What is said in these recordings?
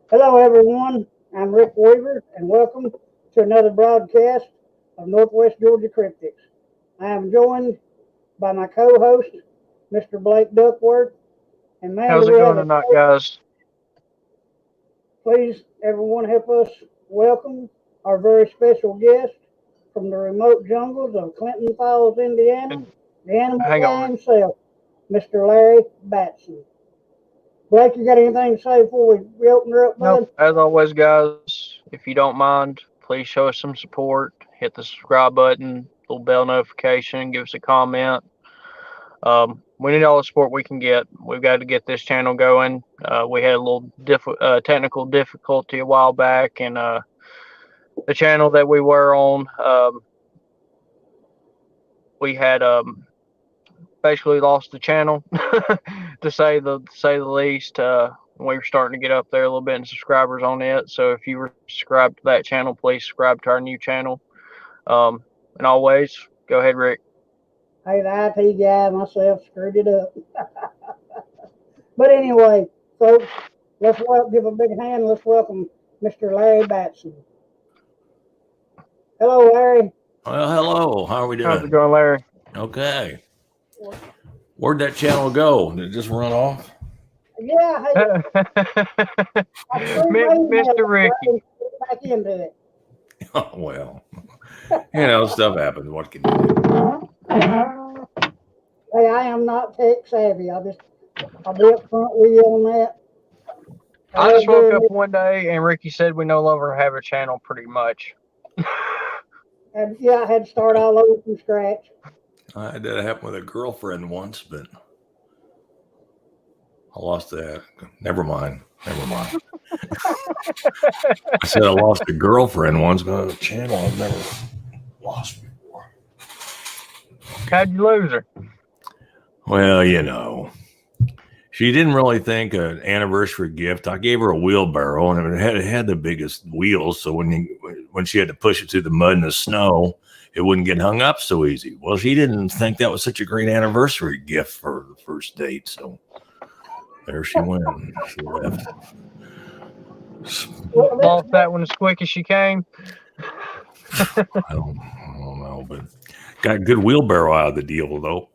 Hello, everyone. I'm Rick Weaver, and welcome to another broadcast of Northwest Georgia Cryptics. I am joined by my co-host, Mr. Blake Duckworth, and man, do How's it we have going a tonight, guys? please, everyone, help us welcome our very special guest from the remote jungles of Clinton Falls, Indiana, And the animal hang guy on. himself, Mr. Larry Battson. Blake, you got anything to say before we open her up, Nope. bud? As always, guys, if you don't mind, please show us some support. Hit the subscribe button, little bell notification, give us a comment. We need all the support we can get. We've got to get this channel going. We had a little technical difficulty a while back, and the channel that we were on, we had basically lost the channel, to say the least. We were starting to get up there a little bit in subscribers on it. So if you were subscribed to that channel, please subscribe to our new channel. And always, go ahead, Rick. Hey, the IT guy myself screwed it up. But anyway, folks, give a big hand. Let's welcome Mr. Larry Battson. Hello, Larry. Well, hello. How are we How's it doing? going, Larry? Okay. Where'd that channel go? Did it just run off? Yeah, hey, I screwed my email Mr. up, right, Ricky. and put it back into it. Oh, well, stuff happens. What can you do? Hey, I am not tech savvy. I'll be up front with you on that. I just woke up It. one day and Ricky said we no longer have a channel pretty much. And yeah, I had to start all over from scratch. I had that happen with a girlfriend once, but I lost that. Never mind. I said I lost a girlfriend once, but a channel I've never lost before. How'd you lose her? Well, she didn't really think an anniversary gift. I gave her a wheelbarrow, and it had the biggest wheels. So when she had to push it through the mud and the snow, it wouldn't get hung up so easy. Well, she didn't think that was such a great anniversary gift for the first date. So there she went. She left. Lost that one as quick as she came. I don't know, but got a good wheelbarrow out of the deal, though.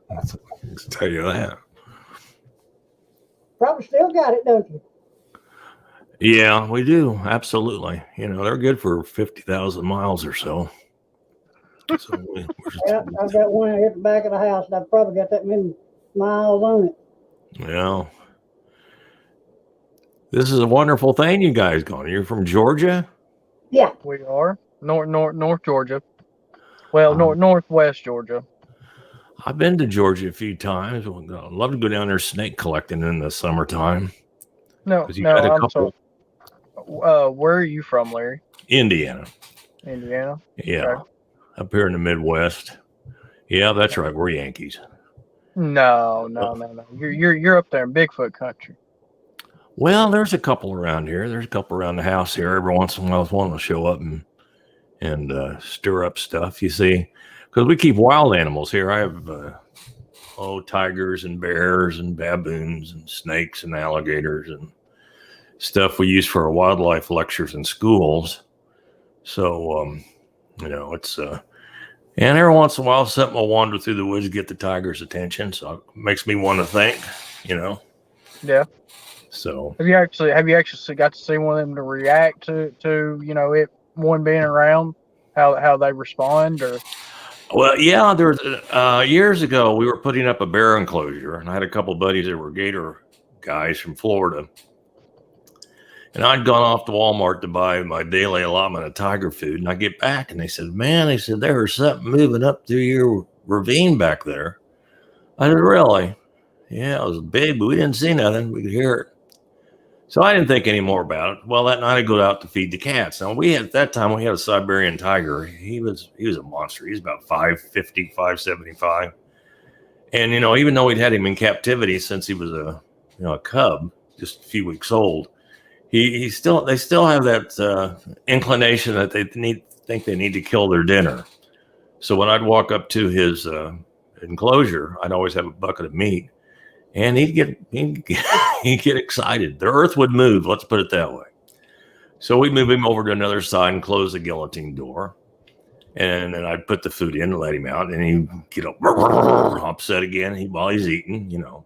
Let's tell you that. Probably still got it, don't you? Yeah, we do. Absolutely. They're good for 50,000 miles or so. Yeah, I've got one at the back of the house, and I've probably got that many miles on it. Yeah. This is a wonderful thing you guys going. You're from Georgia? Yeah. We are. North Georgia. Well, northwest Georgia. I've been to Georgia a few times. I'd love to go down there snake collecting in the summertime. No, I'm sorry. Where are you from, Larry? Indiana. Indiana? Yeah. Okay. Up here in the Midwest. Yeah, that's right. We're Yankees. No. You're up there in Bigfoot country. Well, there's a couple around here. There's a couple around the house here. Every once in a while, one will show up and stir up stuff. You see, because we keep wild animals here. I have tigers and bears and baboons and snakes and alligators and stuff we use for our wildlife lectures in schools. So, it's and every once in a while, something will wander through the woods to get the tiger's attention. So it makes me want to think, Yeah. So have you actually got to see one of them to react to it one being around, how they respond? Or well, yeah, there's years ago we were putting up a bear enclosure, and I had a couple of buddies that were gator guys from Florida, and I'd gone off to Walmart to buy my daily allotment of tiger food, and I get back and they said, there was something moving up through your ravine back there. I said, really? Yeah, it was big, but we didn't see nothing. We could hear it. So I didn't think any more about it. Well, that night I go out to feed the cats. Now at that time we had a Siberian tiger. He was a monster. He's about 550, 575. And even though we'd had him in captivity since he was a cub, just a few weeks old, they still have that inclination that they think they need to kill their dinner. So when I'd walk up to his enclosure, I'd always have a bucket of meat. And he'd get he'd get excited. The earth would move. Let's put it that way. So we'd move him over to another side and close the guillotine door. And then I'd put the food in and let him out. And he'd get upset again while he's eating, you know.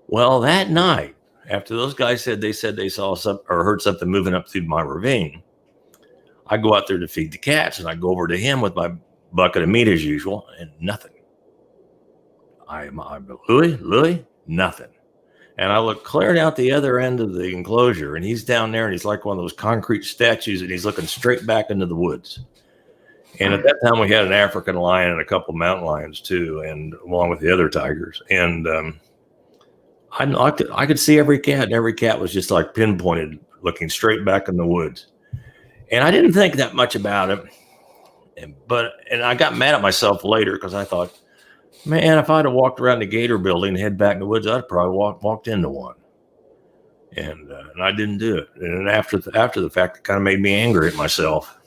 Well, that night, after those guys said they saw something or heard something moving up through my ravine, I go out there to feed the cats. And I go over to him with my bucket of meat as usual. And nothing. I'm Louis, nothing. And I look clear out the other end of the enclosure, and he's down there, and he's like one of those concrete statues, and he's looking straight back into the woods. And at that time, we had an African lion and a couple of mountain lions too, and along with the other tigers. And I could see every cat, and every cat was just like pinpointed, looking straight back in the woods. And I didn't think that much about it, and I got mad at myself later because I thought, man, if I'd have walked around the Gator building and head back in the woods, I'd probably walked into one. And I didn't do it. And after the fact, it kind of made me angry at myself.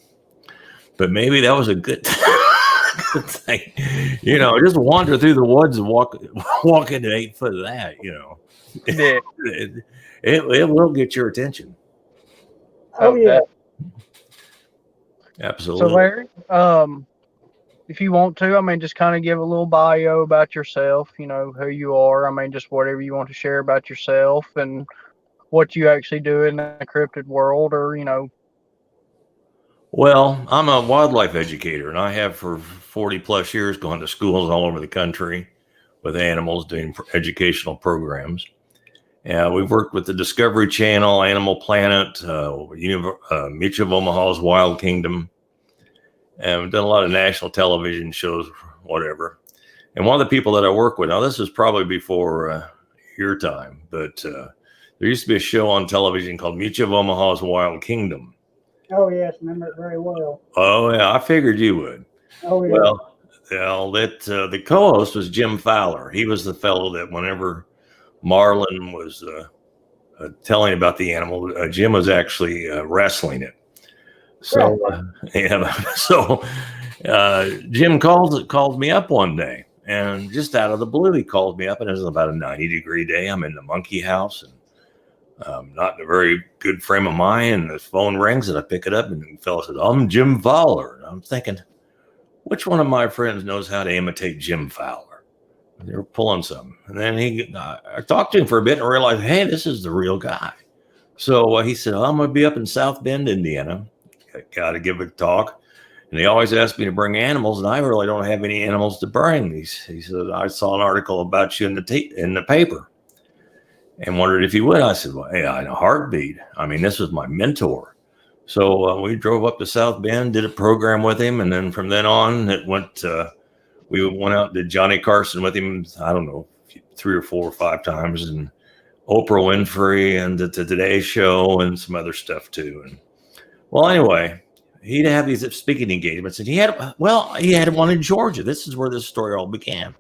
But maybe that was a good thing. You know, just wander through the woods and walk into 8 foot of that, you know. Yeah. It will get your attention. Oh, yeah. Absolutely. So, Larry, if you want to, I mean, just kind of give a little bio about yourself, you know, who you are. I mean, just whatever you want to share about yourself and what you actually do in the cryptid world, or, you know. Well, I'm a wildlife educator, and I have for 40 plus years gone to schools all over the country with animals doing educational programs. We've worked with the Discovery Channel, Animal Planet, Mutual of Omaha's Wild Kingdom. And we've done a lot of national television shows, whatever. And one of the people that I work with, now this is probably before your time, but there used to be a show on television called Mutual of Omaha's Wild Kingdom. Oh, yes. Remember it very well. Oh, yeah. I figured you would. Oh, yeah. Well, the co-host was Jim Fowler. He was the fellow that whenever Marlon was telling about the animal, Jim was actually wrestling it. So, Jim called me up one day, and just out of the blue, he called me up, and it was about a 90-degree day. I'm in the monkey house, and not in a very good frame of mind. And the phone rings, and I pick it up, and the fellow says, "I'm Jim Fowler." And I'm thinking, which one of my friends knows how to imitate Jim Fowler? They were pulling something, and then I talked to him for a bit and realized, hey, this is the real guy. So he said, I'm going to be up in South Bend, Indiana. Got to give a talk. And they always ask me to bring animals, and I really don't have any animals to bring. He said, I saw an article about you in the paper and wondered if you would. I said, well, yeah, in a heartbeat. I mean, this was my mentor. So we drove up to South Bend, did a program with him. And then from then on, we went out and did Johnny Carson with him, I don't know, 3 or 4 or 5 times, and Oprah Winfrey and the Today Show and some other stuff too. And well, anyway, he'd have these speaking engagements, and he had one in Georgia. This is where this story all began,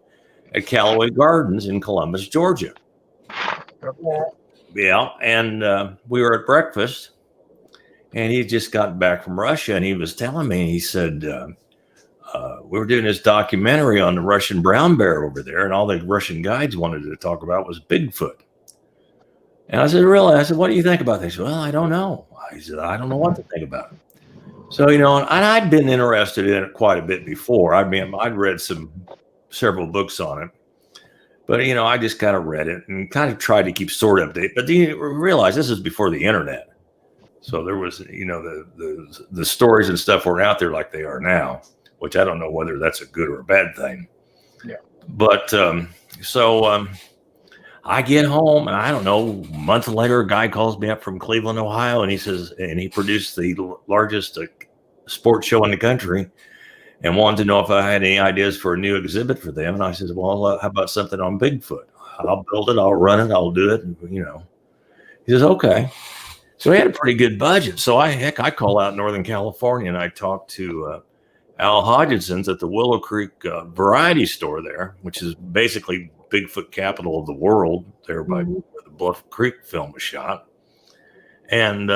at Callaway Gardens in Columbus, Georgia. Yeah, and we were at breakfast, and he just got back from Russia, and he was telling me, he said, we were doing this documentary on the Russian brown bear over there, and all the Russian guides wanted to talk about was Bigfoot. And I said, really? I said, what do you think about this? He said, well, I don't know. He said, I don't know what to think about it. So, you know, and I'd been interested in it quite a bit before. I mean, I'd read several books on it. But, you know, I just kind of read it and kind of tried to keep sort of update. But you realize this is before the internet. So there was, you know, the stories and stuff weren't out there like they are now, which I don't know whether that's a good or a bad thing. Yeah. But I get home, and I don't know, a month later, a guy calls me up from Cleveland, Ohio, and he says, and he produced the largest sports show in the country, and wanted to know if I had any ideas for a new exhibit for them. And I said, well, how about something on Bigfoot? I'll build it, I'll run it, I'll do it. And, you know, he says, okay. So he had a pretty good budget. So I call out Northern California, and I talked to Al Hodgson's at the Willow Creek variety store there, which is basically Bigfoot capital of the world, there by where the Bluff Creek film was shot. And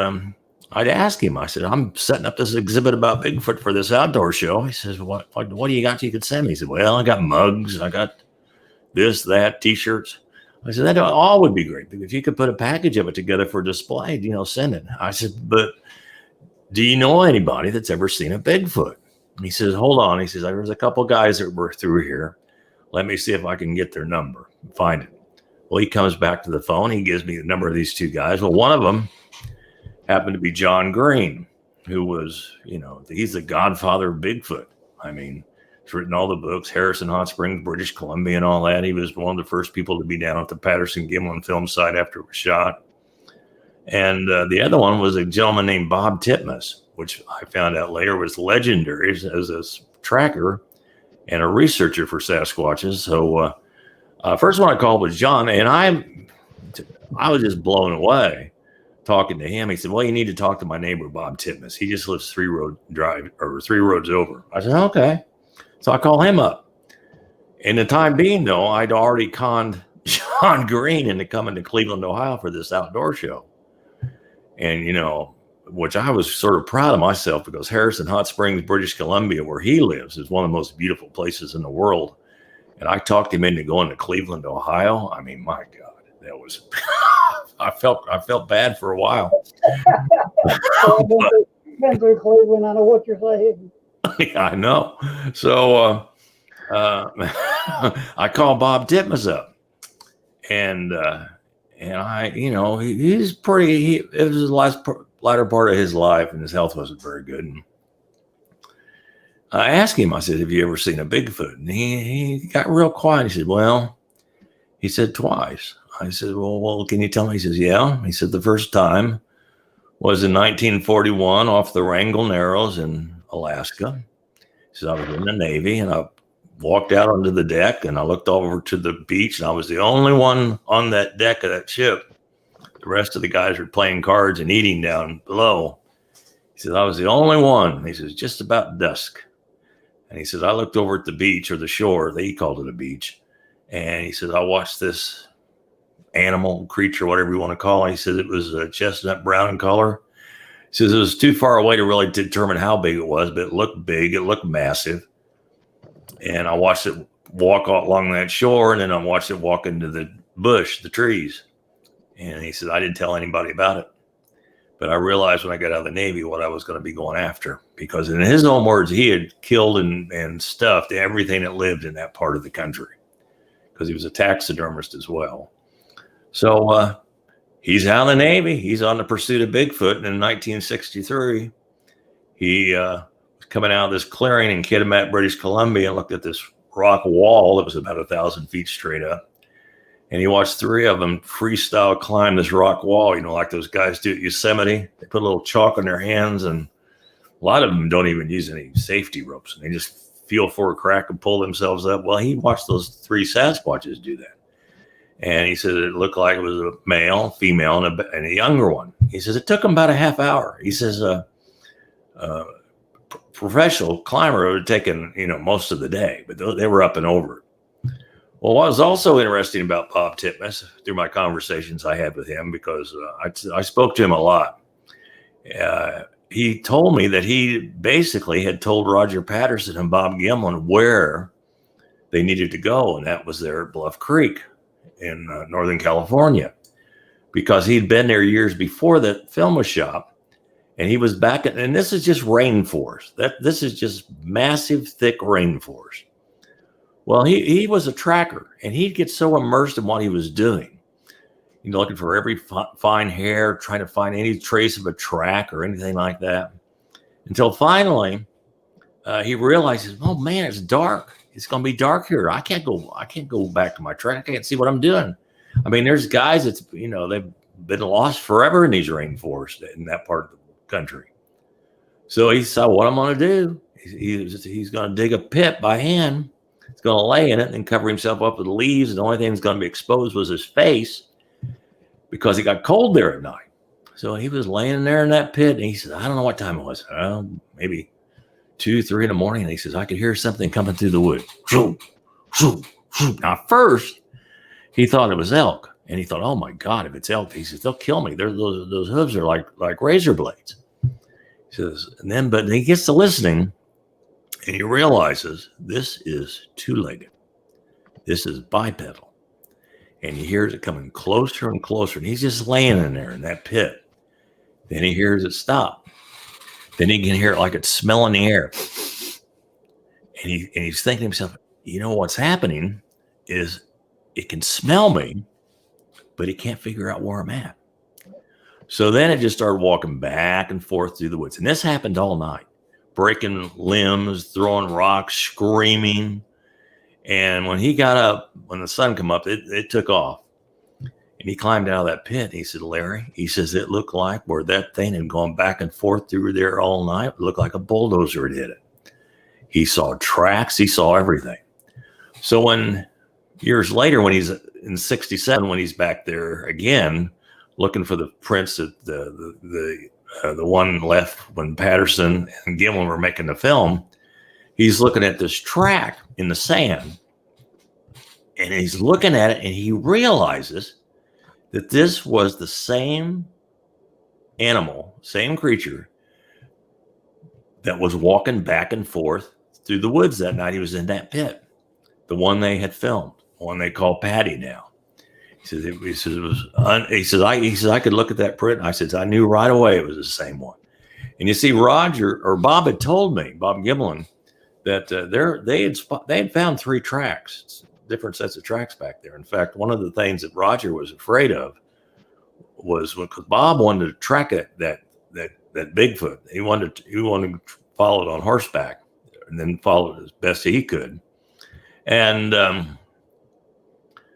I'd ask him, I said, I'm setting up this exhibit about Bigfoot for this outdoor show. He says, what do you got you could send me? He said, well, I got mugs, I got this, that, T-shirts. I said, that all would be great. If you could put a package of it together for display, send it. I said, but do you know anybody that's ever seen a Bigfoot? And he says, hold on. He says, there's a couple guys that were through here. Let me see if I can get their number, find it. Well, he comes back to the phone. He gives me the number of these two guys. Well, one of them happened to be John Green, who was, he's the godfather of Bigfoot. I mean, he's written all the books, Harrison Hot Springs, British Columbia, and all that. He was one of the first people to be down at the Patterson-Gimlin film site after it was shot. And the other one was a gentleman named Bob Titmus, which I found out later was legendary as a tracker and a researcher for Sasquatches. So first one I called was John, and I was just blown away talking to him. He said, well, you need to talk to my neighbor, Bob Titmus. He just lives 3 roads over. I said, okay. So I call him up. In the time being, though, I'd already conned John Green into coming to Cleveland, Ohio for this outdoor show. And, which I was sort of proud of myself, because Harrison Hot Springs, British Columbia, where he lives, is one of the most beautiful places in the world. And I talked him into going to Cleveland, Ohio. I mean, my God, that was, I felt bad for a while. Been through Cleveland. I know what you're saying. Yeah, I know. So I called Bob Titmus up, and I, he's pretty. It was the latter part of his life, and his health wasn't very good. And I asked him. I said, "Have you ever seen a Bigfoot?" And he got real quiet. He said, "Well," he said, "twice." I said, "Well, can you tell me?" He says, "Yeah." He said, "The first time was in 1941 off the Wrangell Narrows in Alaska." He said, "I was in the Navy, and I walked out onto the deck, and I looked over to the beach, and I was the only one on that deck of that ship. The rest of the guys were playing cards and eating down below." He said, "I was the only one." He says, "Just about dusk." And he says, "I looked over at the beach, or the shore," he called it a beach. And he says, "I watched this animal, creature, whatever you want to call it." He said it was a chestnut brown in color. He says it was too far away to really determine how big it was, but it looked big. It looked massive. And I watched it walk along that shore, and then I watched it walk into the bush, the trees. And he said, "I didn't tell anybody about it. But I realized when I got out of the Navy what I was going to be going after." Because in his own words, he had killed and stuffed everything that lived in that part of the country, because he was a taxidermist as well. So he's out of the Navy. He's on the pursuit of Bigfoot. And in 1963, he was coming out of this clearing in Kitimat, British Columbia, and looked at this rock wall that was about 1,000 feet straight up. And he watched 3 of them freestyle climb this rock wall, like those guys do at Yosemite. They put a little chalk on their hands, and a lot of them don't even use any safety ropes. And they just feel for a crack and pull themselves up. Well, he watched those 3 Sasquatches do that. And he said it looked like it was a male, female, and a younger one. He says it took him about a half hour. He says professional climber would have taken, most of the day, but they were up and over it. Well, what was also interesting about Bob Titmus, through my conversations I had with him, because I spoke to him a lot, he told me that he basically had told Roger Patterson and Bob Gimlin where they needed to go, and that was there at Bluff Creek in Northern California, because he'd been there years before the film was shot, and he was back and this is just rainforest. This is just massive, thick rainforest. Well, he was a tracker, and he'd get so immersed in what he was doing, looking for every fine hair, trying to find any trace of a track or anything like that, until finally he realizes, oh man, it's dark. It's going to be dark here. I can't go back to my track. I can't see what I'm doing. I mean, there's guys that's, they've been lost forever in these rainforests in that part of the country. So he saw what I'm going to do. He's going to dig a pit by hand. He's going to lay in it and cover himself up with leaves. And the only thing that's going to be exposed was his face, because it got cold there at night. So he was laying there in that pit, and he said, I don't know what time it was. Maybe 2, 3 in the morning. And he says, I could hear something coming through the wood. Now, first, he thought it was elk. And he thought, oh my God, if it's elk, he says, they'll kill me. Those hooves are like razor blades. He says, but he gets to listening, and he realizes this is 2-legged. This is bipedal. and he hears it coming closer and closer, and he's just laying in there in that pit. Then he hears it stop. Then he can hear it like it's smelling the air. And he's thinking to himself, you know what's happening is it can smell me, but it can't figure out where I'm at. So then it just started walking back and forth through the woods. And this happened all night, breaking limbs, throwing rocks, screaming. And when he got up, when the sun came up, it took off. And he climbed out of that pit. He said, Larry, he says, it looked like where that thing had gone back and forth through there all night. It looked like a bulldozer had hit it. He saw tracks. He saw everything. So when years later, when he's in 67, when he's back there again, looking for the prints that the one left when Patterson and Gimlin were making the film, he's looking at this track in the sand. And he's looking at it and he realizes that this was the same animal, same creature that was walking back and forth through the woods that night. He was in that pit, the one they had filmed, the one they call Patty now. He says, I could look at that print. And I said, I knew right away it was the same one. And you see, Bob had told me, Bob Gimlin, that they had found 3 tracks, different sets of tracks back there. In fact, one of the things that Roger was afraid of was because Bob wanted to track that Bigfoot. He wanted to follow it on horseback and then follow it as best he could. And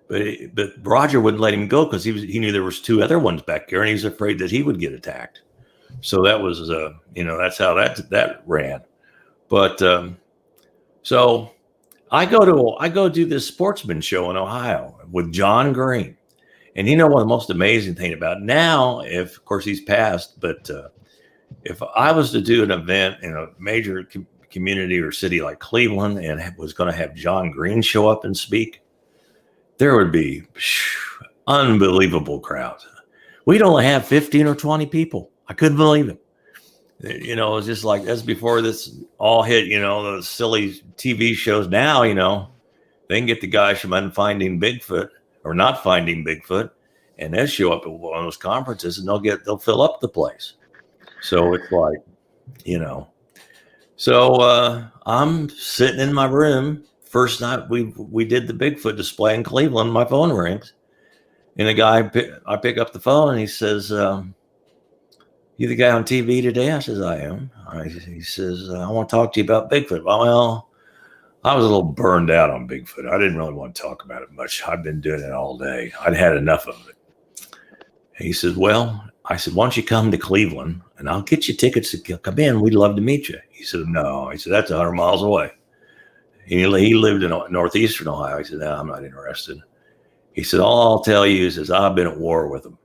but Roger wouldn't let him go because he knew there was 2 other ones back there, and he was afraid that he would get attacked. So that was that's how that ran. But so I go do this sportsman show in Ohio with John Green. And one of the most amazing thing about it now, of course he's passed, but if I was to do an event in a major community or city like Cleveland and was going to have John Green show up and speak, there would be unbelievable crowds. We'd only have 15 or 20 people. I couldn't believe it. It was just like, that's before this all hit, those silly TV shows. Now, they can get the guys from Finding Bigfoot or Not Finding Bigfoot, and they'll show up at one of those conferences and they'll fill up the place. So it's like, So I'm sitting in my room. First night we did the Bigfoot display in Cleveland. My phone rings, and I pick up the phone, and he says, "You the guy on TV today?" I says, "I am." He says, "I want to talk to you about Bigfoot." Well, I was a little burned out on Bigfoot. I didn't really want to talk about it much. I've been doing it all day. I'd had enough of it. And he says, "Well," I said, "why don't you come to Cleveland and I'll get you tickets to come in. We'd love to meet you." He said, "No." He said, "That's 100 miles away." He lived in northeastern Ohio. He said, "No, I'm not interested." He said, "All I'll tell you is I've been at war with them."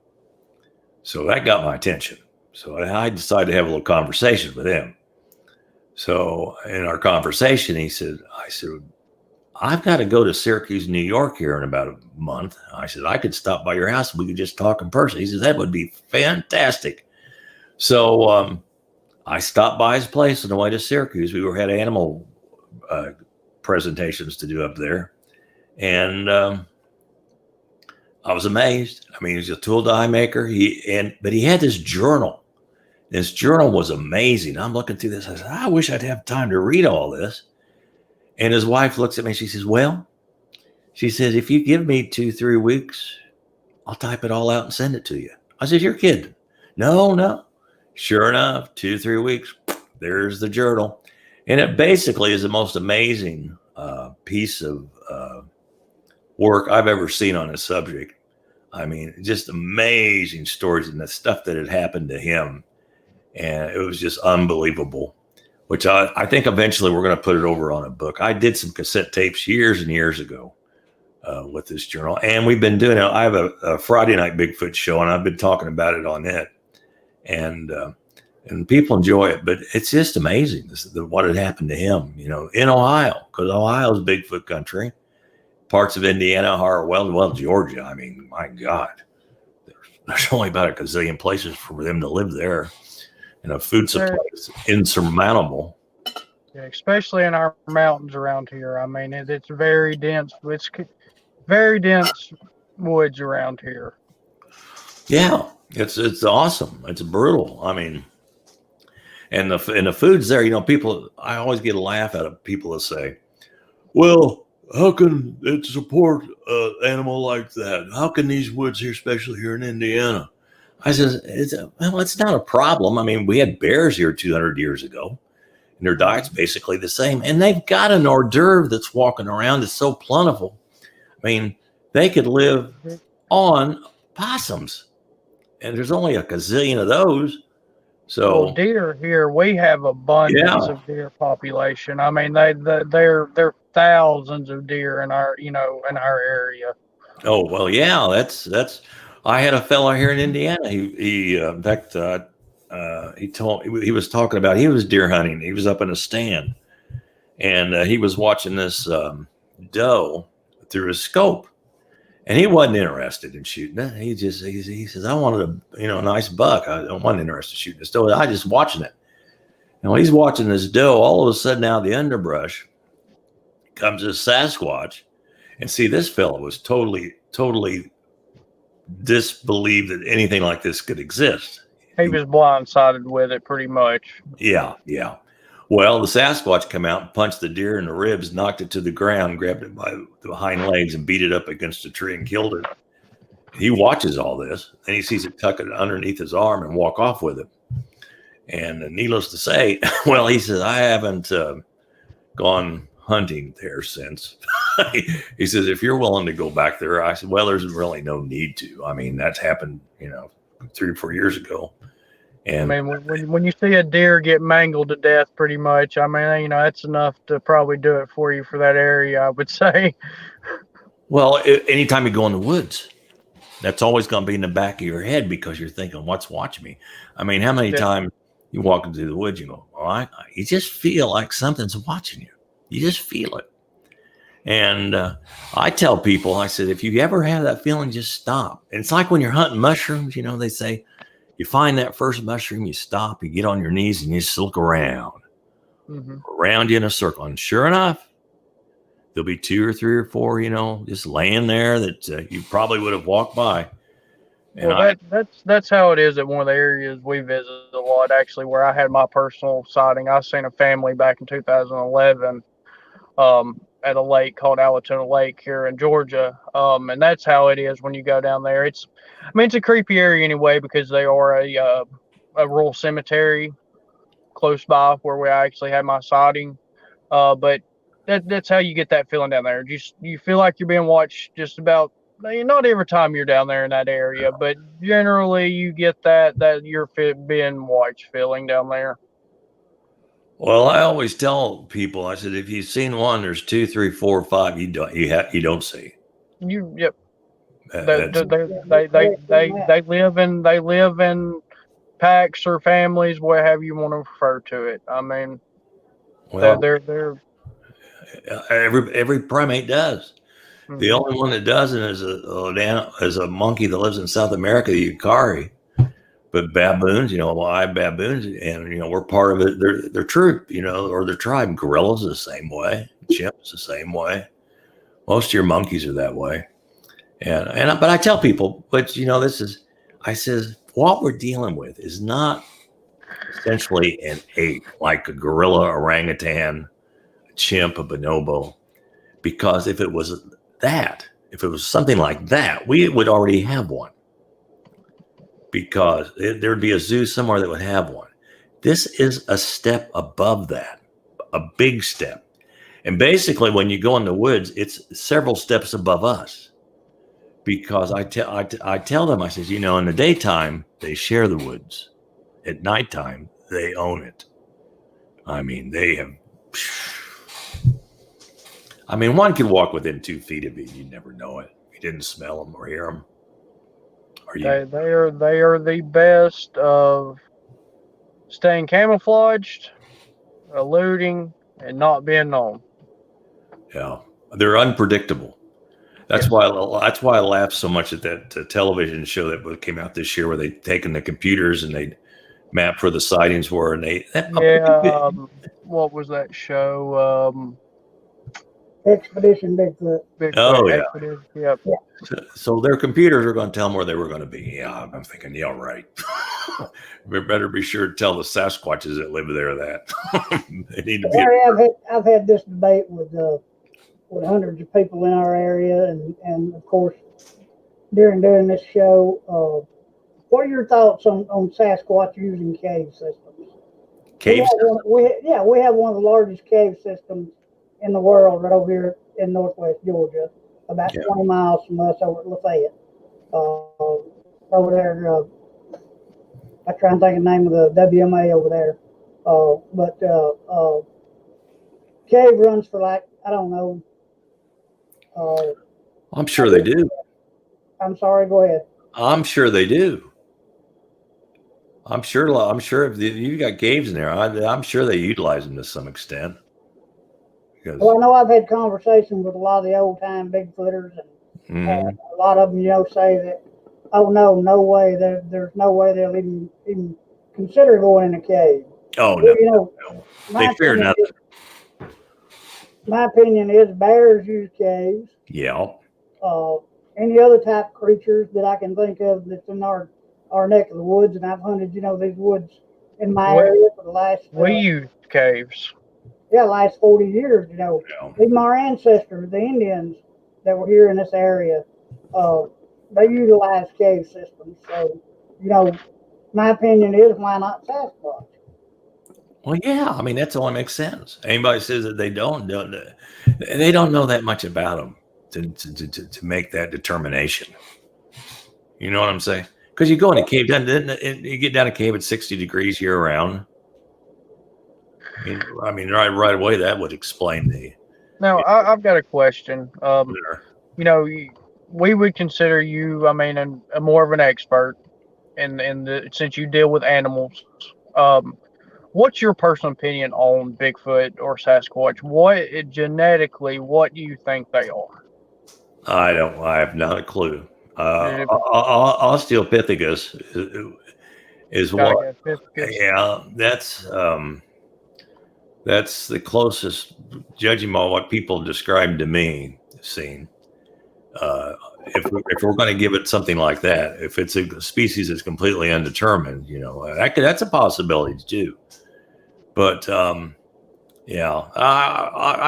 So that got my attention. So I decided to have a little conversation with him. So in our conversation, I said, "I've got to go to Syracuse, New York here in about a month." I said, "I could stop by your house and we could just talk in person." He says, "That would be fantastic." So I stopped by his place on the way to Syracuse. We had animal presentations to do up there. And I was amazed. I mean, he's a tool die maker. But he had this journal. This journal was amazing. I'm looking through this. I said, "I wish I'd have time to read all this." And his wife looks at me. She says, "Well," she says, "if you give me 2-3 weeks, I'll type it all out and send it to you." I said, "You're kidding." No. Sure enough, 2-3 weeks, there's the journal. And it basically is the most amazing piece of work I've ever seen on this subject. I mean, just amazing stories and the stuff that had happened to him. And it was just unbelievable, which I think eventually we're going to put it over on a book. I did some cassette tapes years and years ago with this journal. And we've been doing it. I have a Friday night Bigfoot show, and I've been talking about it on it. And people enjoy it, but it's just amazing what had happened to him, in Ohio, because Ohio's Bigfoot country. Parts of Indiana are, well, Georgia. I mean, my God, there's only about a gazillion places for them to live there. And a food supply is insurmountable. Yeah, especially in our mountains around here. I mean, it's very dense. It's very dense woods around here. Yeah, it's awesome. It's brutal. I mean, and the food's there. People. I always get a laugh out of people that say, "Well, how can it support an animal like that? How can these woods here, especially here in Indiana?" I says, it's not a problem. I mean, we had bears here 200 years ago, and their diet's basically the same, and they've got an hors d'oeuvre that's walking around. That's so plentiful. I mean, they could live on possums, and there's only a gazillion of those. So, Well, deer here, we have abundance of deer population. I mean, they're thousands of deer in our area. oh well, yeah, that's. I had a fellow here in Indiana. In fact, he was talking about he was deer hunting. He was up in a stand, and he was watching this doe through his scope, and he wasn't interested in shooting it. He says, I wanted a nice buck. I wasn't interested in shooting this doe. I just watching it. And when he's watching this doe, all of a sudden out of the underbrush comes this Sasquatch. And see, this fellow was totally disbelieved that anything like this could exist. He was blindsided with it pretty much. Yeah. Well, the Sasquatch come out and punched the deer in the ribs, knocked it to the ground, grabbed it by the hind legs and beat it up against a tree and killed it. He watches all this, and he sees it tuck it underneath his arm and walk off with it. And needless to say, well, he says, I haven't gone hunting there since. He says, if you're willing to go back there, I said, well, there's really no need to. I mean, that's happened, 3 or 4 years ago. And I mean, when you see a deer get mangled to death, pretty much, I mean, that's enough to probably do it for you for that area, I would say. Well, anytime you go in the woods, that's always going to be in the back of your head because you're thinking, what's watching me? I mean, how many times you walk into the woods, you go, you just feel like something's watching you. You just feel it. And I tell people, I said, if you ever have that feeling, just stop. And it's like when you're hunting mushrooms, they say, you find that first mushroom, you stop, you get on your knees, and you just look around, around you in a circle. And sure enough, there'll be 2 or 3 or 4, just laying there that you probably would have walked by. And well, that's how it is at one of the areas we visit a lot, actually, where I had my personal sighting. I seen a family back in 2011 at a lake called Alatoona Lake here in Georgia. And that's how it is when you go down there. It's a creepy area anyway, because they are a rural cemetery close by where we actually had my sighting. But that's how you get that feeling down there. You feel like you're being watched just about, not every time you're down there in that area, but generally you get that you're being watched feeling down there. Well, I always tell people, I said, if you've seen one, there's 2, 3, 4, 5 you don't see. Yep. They live in packs or families, whatever you want to refer to it. I mean, well, they're every primate does. Mm-hmm. The only one that doesn't is a monkey that lives in South America, the Yukari. But baboons, live baboons, and we're part of it. They're troop, or their tribe. Gorillas the same way. Chimps the same way. Most of your monkeys are that way. But I tell people, I says, what we're dealing with is not essentially an ape like a gorilla, orangutan, a chimp, a bonobo. Because if it was something like that, we would already have one. Because there'd be a zoo somewhere that would have one. This is a step above that, a big step. And basically, when you go in the woods, it's several steps above us. Because I tell them, I says, in the daytime, they share the woods. At nighttime, they own it. I mean, one could walk within 2 feet of you. You'd never know it. You didn't smell them or hear them. They are the best of staying camouflaged, eluding, and not being known. Yeah, they're unpredictable. That's why I laughed so much at that television show that came out this year, where they'd taken the computers and they mapped where the sightings were, and what was that show? Expedition Bigfoot. Bigfoot Oh, yeah. expedition. Yep. So their computers are going to tell them where they were going to be. Yeah, I'm thinking, yeah, right. We better be sure to tell the Sasquatches that live there that they need to be. Larry, I've had this debate with hundreds of people in our area, and of course, during doing this show, what are your thoughts on Sasquatch using cave systems? Caves? We have one of the largest cave systems in the world right over here in northwest Georgia, about 20 miles from us over at Lafayette. Over there, I try and think of the name of the WMA over there. But cave runs for like, I don't know. I'm sure they do. I'm sorry, go ahead. I'm sure they do. I'm sure if you got caves in there, I'm sure they utilize them to some extent. Well, I know I've had conversations with a lot of the old time Bigfooters, and a lot of them, say that, oh no way, there's no way they'll even consider going in a cave. Oh no, they fear nothing. My opinion is bears use caves. Yeah. Any other type of creatures that I can think of that's in our neck of the woods, and I've hunted, these woods in my area for the last. We use caves. Yeah, last 40 years, Even our ancestors, the Indians that were here in this area, they utilize cave systems. So, my opinion is, why not Sasquatch? Well, yeah, I mean, that's only makes sense. Anybody says that they don't know that much about them to make that determination. You know what I'm saying? Because you go in a cave, you get down a cave at 60 degrees year round. I mean, right away, that would explain the. Now, I've got a question. We would consider you, a more of an expert since you deal with animals. What's your personal opinion on Bigfoot or Sasquatch? What do you think they are? I have not a clue. Australopithecus is what? Yeah, that's the closest, judging by what people described to me, seen. If we're going to give it something like that, if it's a species that's completely undetermined, that's a possibility too. But I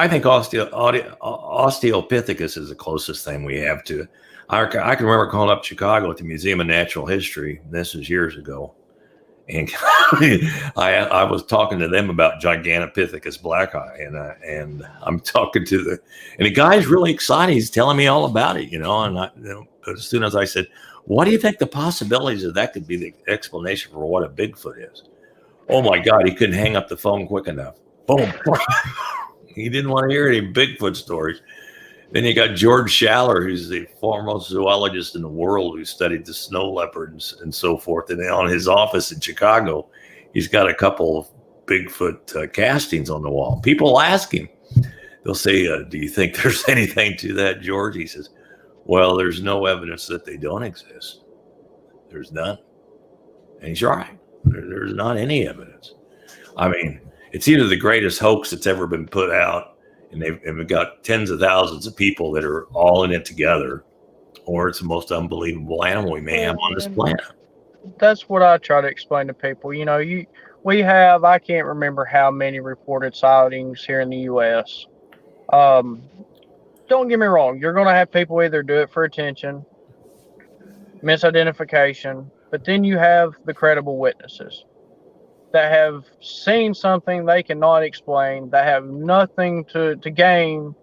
think Australopithecus is the closest thing we have to. I can remember calling up Chicago at the Museum of Natural History. This was years ago. And I was talking to them about Gigantopithecus blackeye, and I'm talking to the guy's really excited. He's telling me all about it, And as soon as I said, "What do you think the possibilities of that could be the explanation for what a Bigfoot is?" Oh my God, he couldn't hang up the phone quick enough. Boom! He didn't want to hear any Bigfoot stories. Then you got George Schaller, who's the foremost zoologist in the world, who studied the snow leopards and so forth. And on his office in Chicago, he's got a couple of Bigfoot castings on the wall. People ask him, they'll say, "Do you think there's anything to that, George?" He says, "Well, there's no evidence that they don't exist. There's none." And he's right. There's not any evidence. I mean, it's either the greatest hoax that's ever been put out, and we've got tens of thousands of people that are all in it together, or it's the most unbelievable animal we may have on this planet. That's what I try to explain to people. We have, I can't remember how many reported sightings here in the U.S. Don't get me wrong. You're going to have people either do it for attention, misidentification, but then you have the credible witnesses that have seen something they cannot explain, that have nothing to gain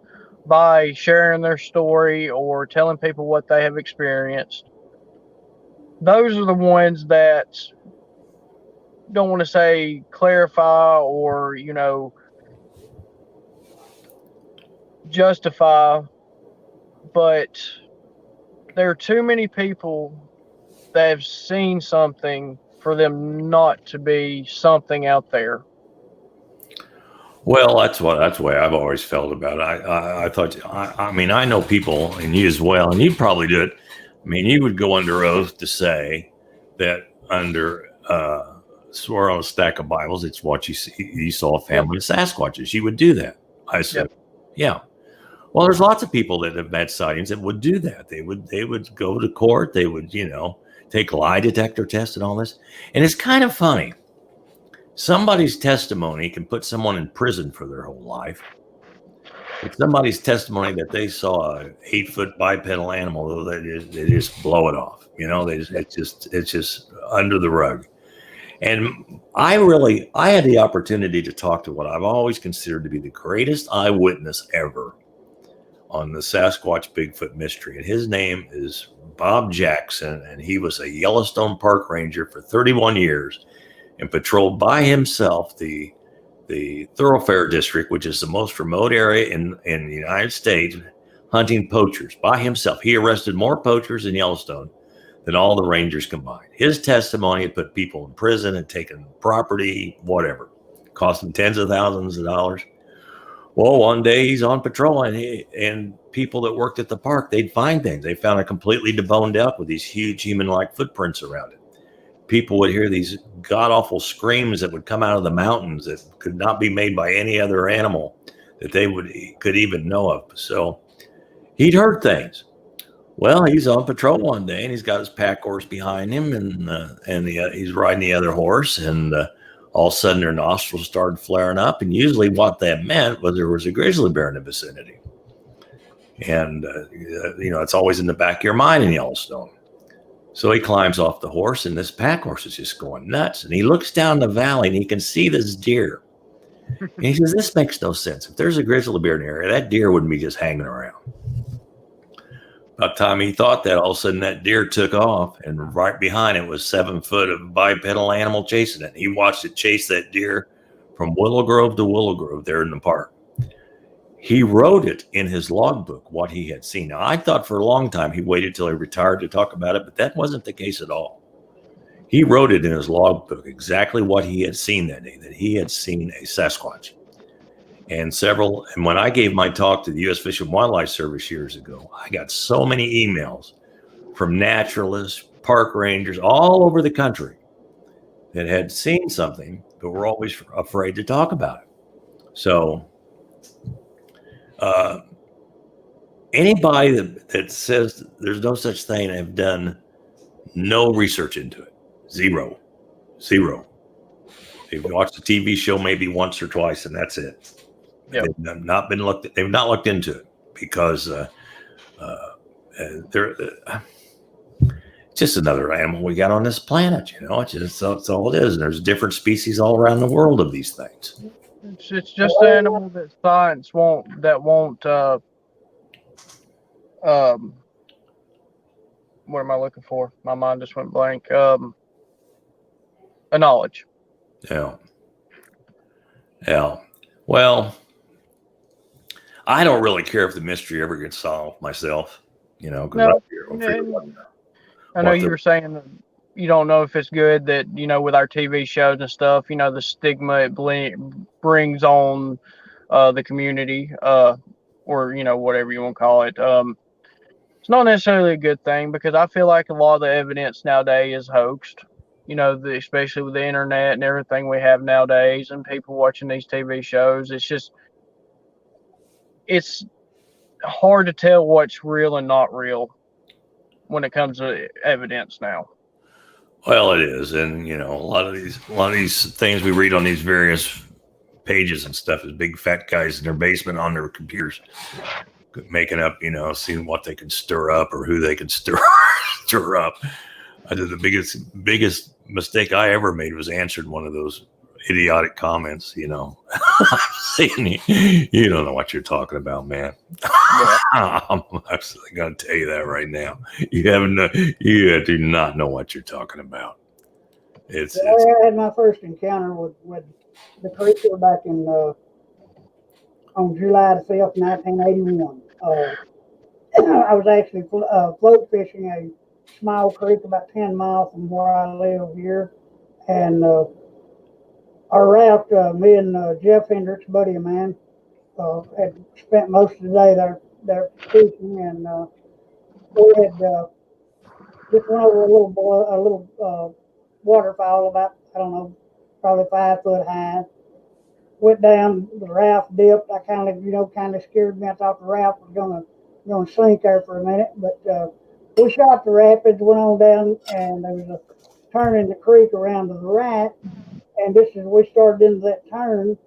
by sharing their story or telling people what they have experienced. Those are the ones that don't want to say clarify or, justify, but there are too many people that have seen something for them not to be something out there. Well, that's the way I've always felt about it. I thought, I know people, and you as well, and you probably do it. I mean, you would go under oath to say that swear on a stack of Bibles, it's what you see. You saw a family of Sasquatches. You would do that. I said, yeah. Well, there's lots of people that have had sightings that would do that. They would go to court. They would, take lie detector tests and all this. And it's kind of funny. Somebody's testimony can put someone in prison for their whole life. It's somebody's testimony that they saw a 8-foot bipedal animal, though they just blow it off. It's just under the rug. And I had the opportunity to talk to what I've always considered to be the greatest eyewitness ever on the Sasquatch Bigfoot mystery. And his name is Bob Jackson, and he was a Yellowstone Park Ranger for 31 years and patrolled by himself the Thoroughfare District, which is the most remote area in the United States, hunting poachers by himself. He arrested more poachers in Yellowstone than all the rangers combined. His testimony had put people in prison and taken property, whatever, cost him tens of thousands of dollars. Well, one day he's on patrol, and people that worked at the park, they'd find things. They found a completely deboned elk with these huge human-like footprints around it. People would hear these god-awful screams that would come out of the mountains that could not be made by any other animal that they could even know of. So he'd heard things. Well, he's on patrol one day, and he's got his pack horse behind him, and he's riding the other horse, and all of a sudden their nostrils started flaring up, and usually what that meant was there was a grizzly bear in the vicinity. And, it's always in the back of your mind in Yellowstone. So he climbs off the horse, and this pack horse is just going nuts. And he looks down the valley, and he can see this deer. And he says, this makes no sense. If there's a grizzly bear in the area, that deer wouldn't be just hanging around. By the time he thought that, all of a sudden that deer took off, and right behind it was 7 foot of bipedal animal chasing it. He watched it chase that deer from Willow Grove to Willow Grove there in the park. He wrote it in his logbook, what he had seen. Now, I thought for a long time he waited till he retired to talk about it, but that wasn't the case at all. He wrote it in his logbook, exactly what he had seen that day, that he had seen a Sasquatch. And when I gave my talk to the U.S. Fish and Wildlife Service years ago, I got so many emails from naturalists, park rangers all over the country that had seen something, but were always afraid to talk about it. So anybody that says there's no such thing, have done no research into it. Zero. They've watched the TV show maybe once or twice, and that's it. Yep. They've not looked into it because they're just another animal we got on this planet. It's all it is. And there's different species all around the world of these things. It's just an animal that science won't. What am I looking for? My mind just went blank. Knowledge. Yeah. Well, I don't really care if the mystery ever gets solved myself. Because I know you were saying that you don't know if it's good that, with our TV shows and stuff, the stigma it brings on the community, or, whatever you want to call it. It's not necessarily a good thing, because I feel like a lot of the evidence nowadays is hoaxed, especially with the internet and everything we have nowadays and people watching these TV shows. It's hard to tell what's real and not real when it comes to evidence now. Well, it is. And, a lot of these things we read on these various pages and stuff is big fat guys in their basement on their computers making up, seeing what they can stir up or who they can stir up. I did the biggest mistake I ever made was answered one of those idiotic comments, saying, you don't know what you're talking about, man. Yeah. I'm absolutely going to tell you that right now. You do not know what you're talking about. I had my first encounter with the creature back in on July the 5th, 1981. I was actually float fishing a small creek about 10 miles from where I live here, and our route, me and Jeff Hendricks, buddy of mine, had spent most of the day there fishing, and we had just went over a little waterfall about, I don't know, probably 5 foot high, went down. The raft dipped. I kind of scared me. I thought the raft was gonna sink there for a minute, but we shot the rapids, went on down, and there was a turn in the creek around to the right. And just as we started into that turn,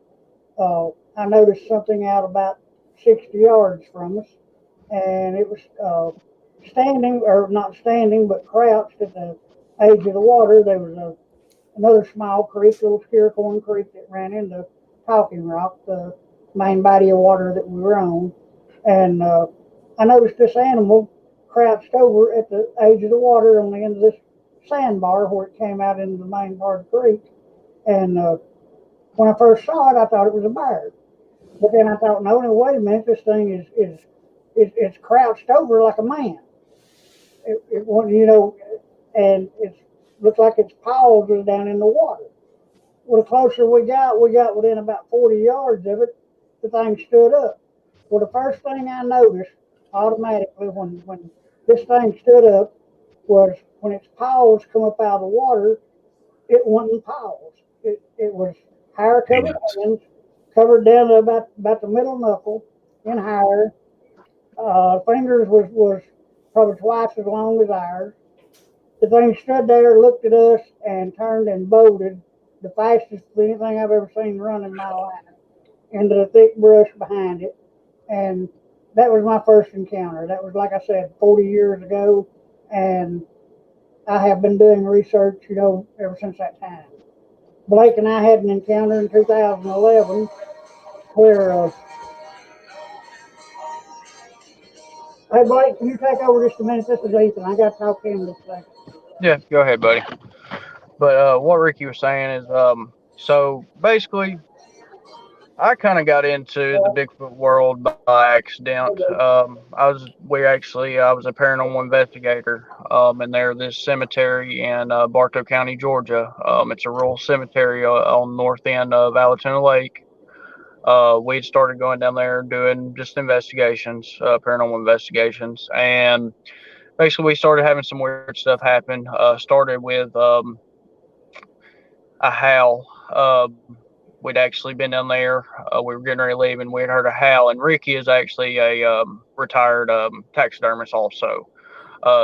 I noticed something out about 60 yards from us, and it was standing, or not standing, but crouched at the edge of the water. There was another small creek, little Scarecorn Creek, that ran into Talking Rock, the main body of water that we were on. And I noticed this animal crouched over at the edge of the water on the end of this sandbar where it came out into the main part of the creek. And when I first saw it, I thought it was a bear. But then I thought, no, wait a minute, this thing it's crouched over like a man. It and it looked like its paws was down in the water. Well, the closer we got within about 40 yards of it, the thing stood up. Well, the first thing I noticed automatically when this thing stood up was when its paws come up out of the water, it wasn't paws. It was hair covered hands, covered down to about the middle knuckle in hair. Fingers was probably twice as long as ours. The thing stood there, looked at us, and turned and bolted the fastest anything I've ever seen run in my life into the thick brush behind it. And that was my first encounter. That was, like I said, 40 years ago, and I have been doing research, ever since that time. Blake and I had an encounter in 2011 where, hey Blake, can you take over just a minute? This is Ethan. I got to talk to him this second. Yeah, go ahead, buddy. But what Ricky was saying is, so basically, I kind of got into the Bigfoot world by accident. I was a paranormal investigator, and there's this cemetery in Bartow County, Georgia. It's a rural cemetery on the north end of Alatoona Lake. We had started going down there doing just investigations, paranormal investigations, and basically we started having some weird stuff happen. Started with a howl. We'd actually been down there. We were getting ready to leave, and we had heard a howl. And Ricky is actually a retired taxidermist also.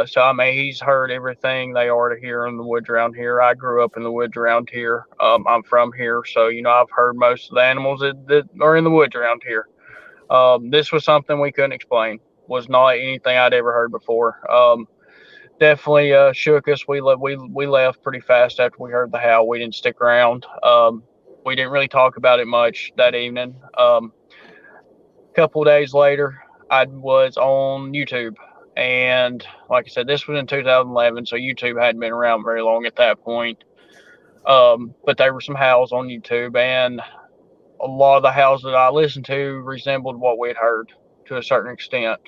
So, I mean, he's heard everything they are to hear in the woods around here. I grew up in the woods around here. I'm from here. So, I've heard most of the animals that are in the woods around here. This was something we couldn't explain. Was not anything I'd ever heard before. Definitely shook us. We left pretty fast after we heard the howl. We didn't stick around. We didn't really talk about it much that evening. A couple of days later, I was on YouTube. And like I said, this was in 2011, so YouTube hadn't been around very long at that point. But there were some howls on YouTube, and a lot of the howls that I listened to resembled what we'd heard to a certain extent.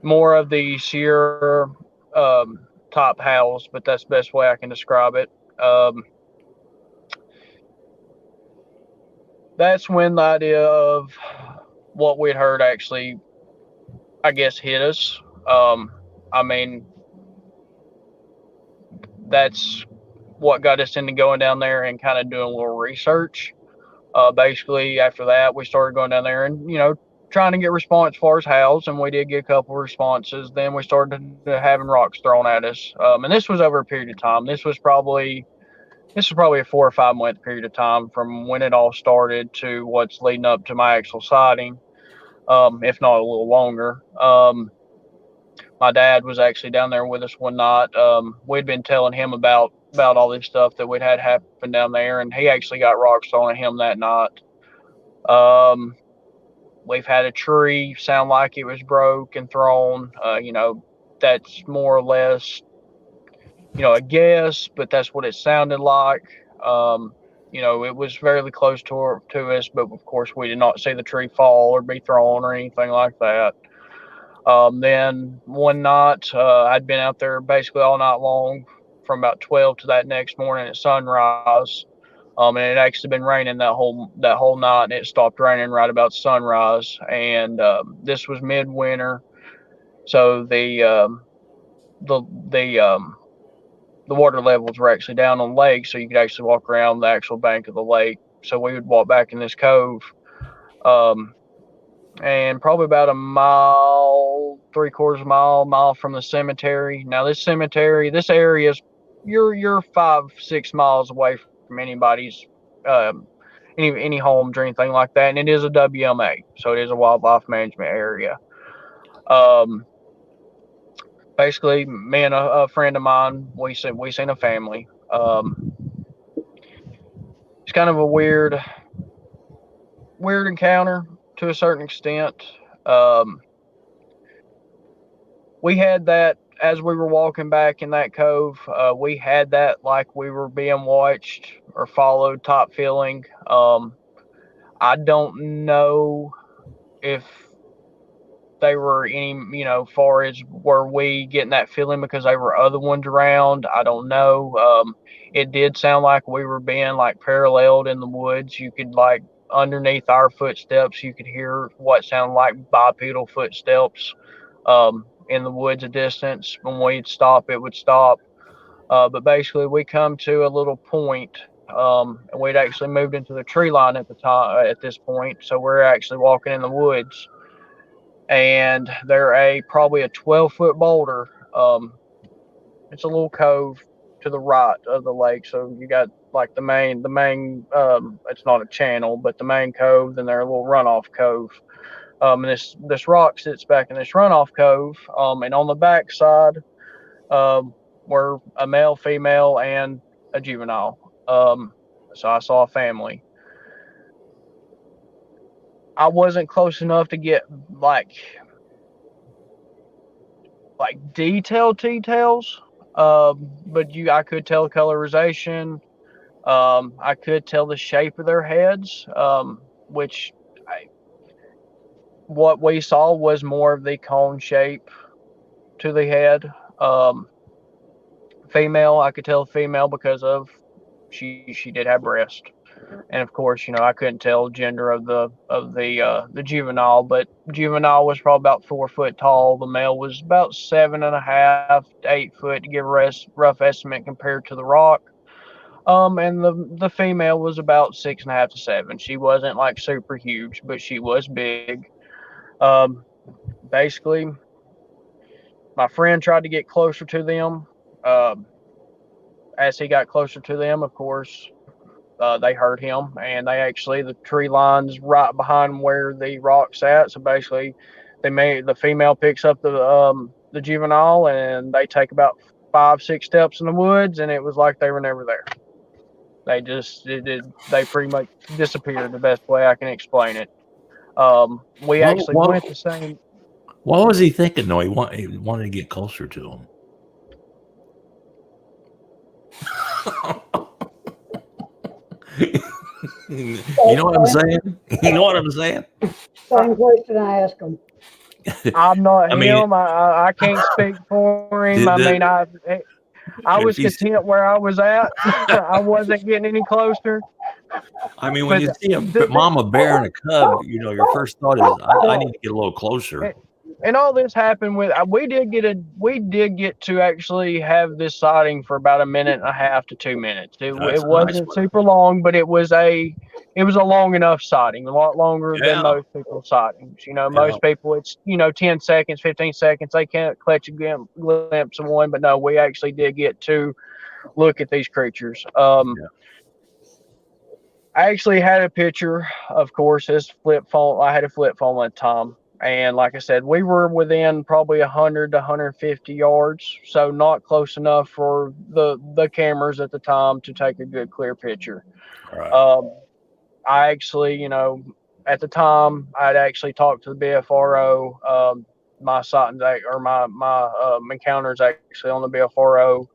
More of the sheer top howls, but that's the best way I can describe it. That's when the idea of what we'd heard actually, I guess, hit us. I mean, that's what got us into going down there and kind of doing a little research. Basically, after that, we started going down there and, trying to get response as far as howls, and we did get a couple of responses. Then we started having rocks thrown at us. And this was over a period of time. This was probably a 4 or 5 month period of time from when it all started to what's leading up to my actual sighting, if not a little longer. My dad was actually down there with us one night. We'd been telling him about all this stuff that we'd had happen down there, and he actually got rocks thrown at him that night. We've had a tree sound like it was broke and thrown. That's more or less, a guess, but that's what it sounded like. It was fairly close to us, but of course we did not see the tree fall or be thrown or anything like that. Then one night, I'd been out there basically all night long from about 12 to that next morning at sunrise. And it actually been raining that whole night, and it stopped raining right about sunrise. And this was midwinter, so the water levels were actually down on the lake, so you could actually walk around the actual bank of the lake So we would walk back in this cove. And probably about a mile, 3/4 mile from the cemetery. Now this area is you're 5-6 miles away from anybody's any homes or anything like that, and it is a WMA, so it is a wildlife management area. Basically, me and a friend of mine, we seen a family. It's kind of a weird encounter to a certain extent. We had that as we were walking back in that cove. We had that like we were being watched or followed type feeling. I don't know if they were any, far as were we getting that feeling because there were other ones around. I don't know. It did sound like we were being like paralleled in the woods. You could like underneath our footsteps, you could hear what sounded like bipedal footsteps. In the woods a distance. When we'd stop, it would stop. But basically, we come to a little point, and we'd actually moved into the tree line at the time. At this point, so we're actually walking in the woods, and they're probably a 12-foot boulder. It's a little cove to the right of the lake. So you got like the main. It's not a channel, but the main cove. Then there's a little runoff cove. And this rock sits back in this runoff cove. And on the back side, were a male, female, and a juvenile. So I saw a family. I wasn't close enough to get like details. But I could tell colorization. I could tell the shape of their heads, which what we saw was more of the cone shape to the head. Female, I could tell female because of she did have breast, and of course, I couldn't tell gender of the juvenile, but juvenile was probably about 4 foot tall. The male was about 7.5 to 8 foot to give a rough estimate compared to the rock. And the female was about 6.5 to 7. She wasn't like super huge, but she was big. Basically, my friend tried to get closer to them. As he got closer to them, of course, they heard him, and the tree line's right behind where the rock's at. So basically, the female picks up the juvenile, and they take about 5-6 steps in the woods, and it was like they were never there. They pretty much disappeared. The best way I can explain it. We actually went the same. What was he thinking though? He wanted to get closer to him. You know what I'm saying? You know what I'm saying? Same question I asked him. I'm not him. I can't speak for him. I was content where I was at. I wasn't getting any closer. I mean, when you see a mama bear and a cub, your first thought is, I need to get a little closer. And all this happened with we did get to actually have this sighting for about 1.5 to 2 minutes. It wasn't super long, but it was a long enough sighting, a lot longer than most people's sightings. Most people it's 10 seconds, 15 seconds, they can't catch a glimpse of one, but no, we actually did get to look at these creatures. I actually had a picture, of course, this flip phone. I had a flip phone at the time. And like I said, we were within probably 100 to 150 yards. So not close enough for the cameras at the time to take a good, clear picture. Right. I actually, at the time, I'd actually talked to the BFRO. My sightings or my encounters actually on the BFRO.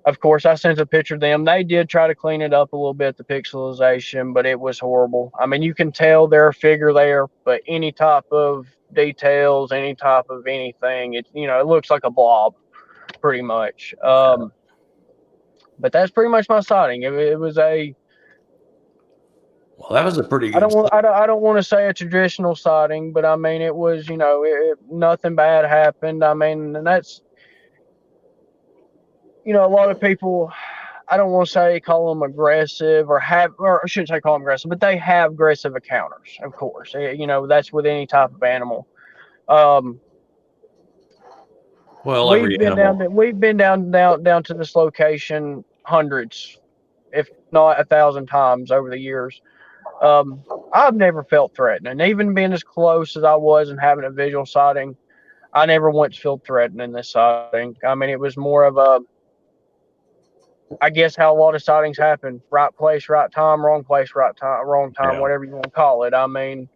Of course, I sent a picture of them. They did try to clean it up a little bit, the pixelization, but it was horrible. I mean, you can tell their figure there, but any type of details, any type of anything, it looks like a blob, pretty much. But that's pretty much my sighting. It was a. Well, that was a pretty good. I don't want to say a traditional sighting, but I mean it was. Nothing bad happened. I mean, and that's. A lot of people, I don't want to say call them aggressive or I shouldn't say call them aggressive, but they have aggressive encounters, of course. That's with any type of animal. Well, every animal. We've been down to this location hundreds, if not 1,000 times over the years. I've never felt threatened, and even being as close as I was and having a visual sighting, I never once felt threatened in this sighting. I mean, it was more of I guess how a lot of sightings happen: right place, right time, wrong place, right time, wrong time, Yeah. whatever you want to call it. I mean,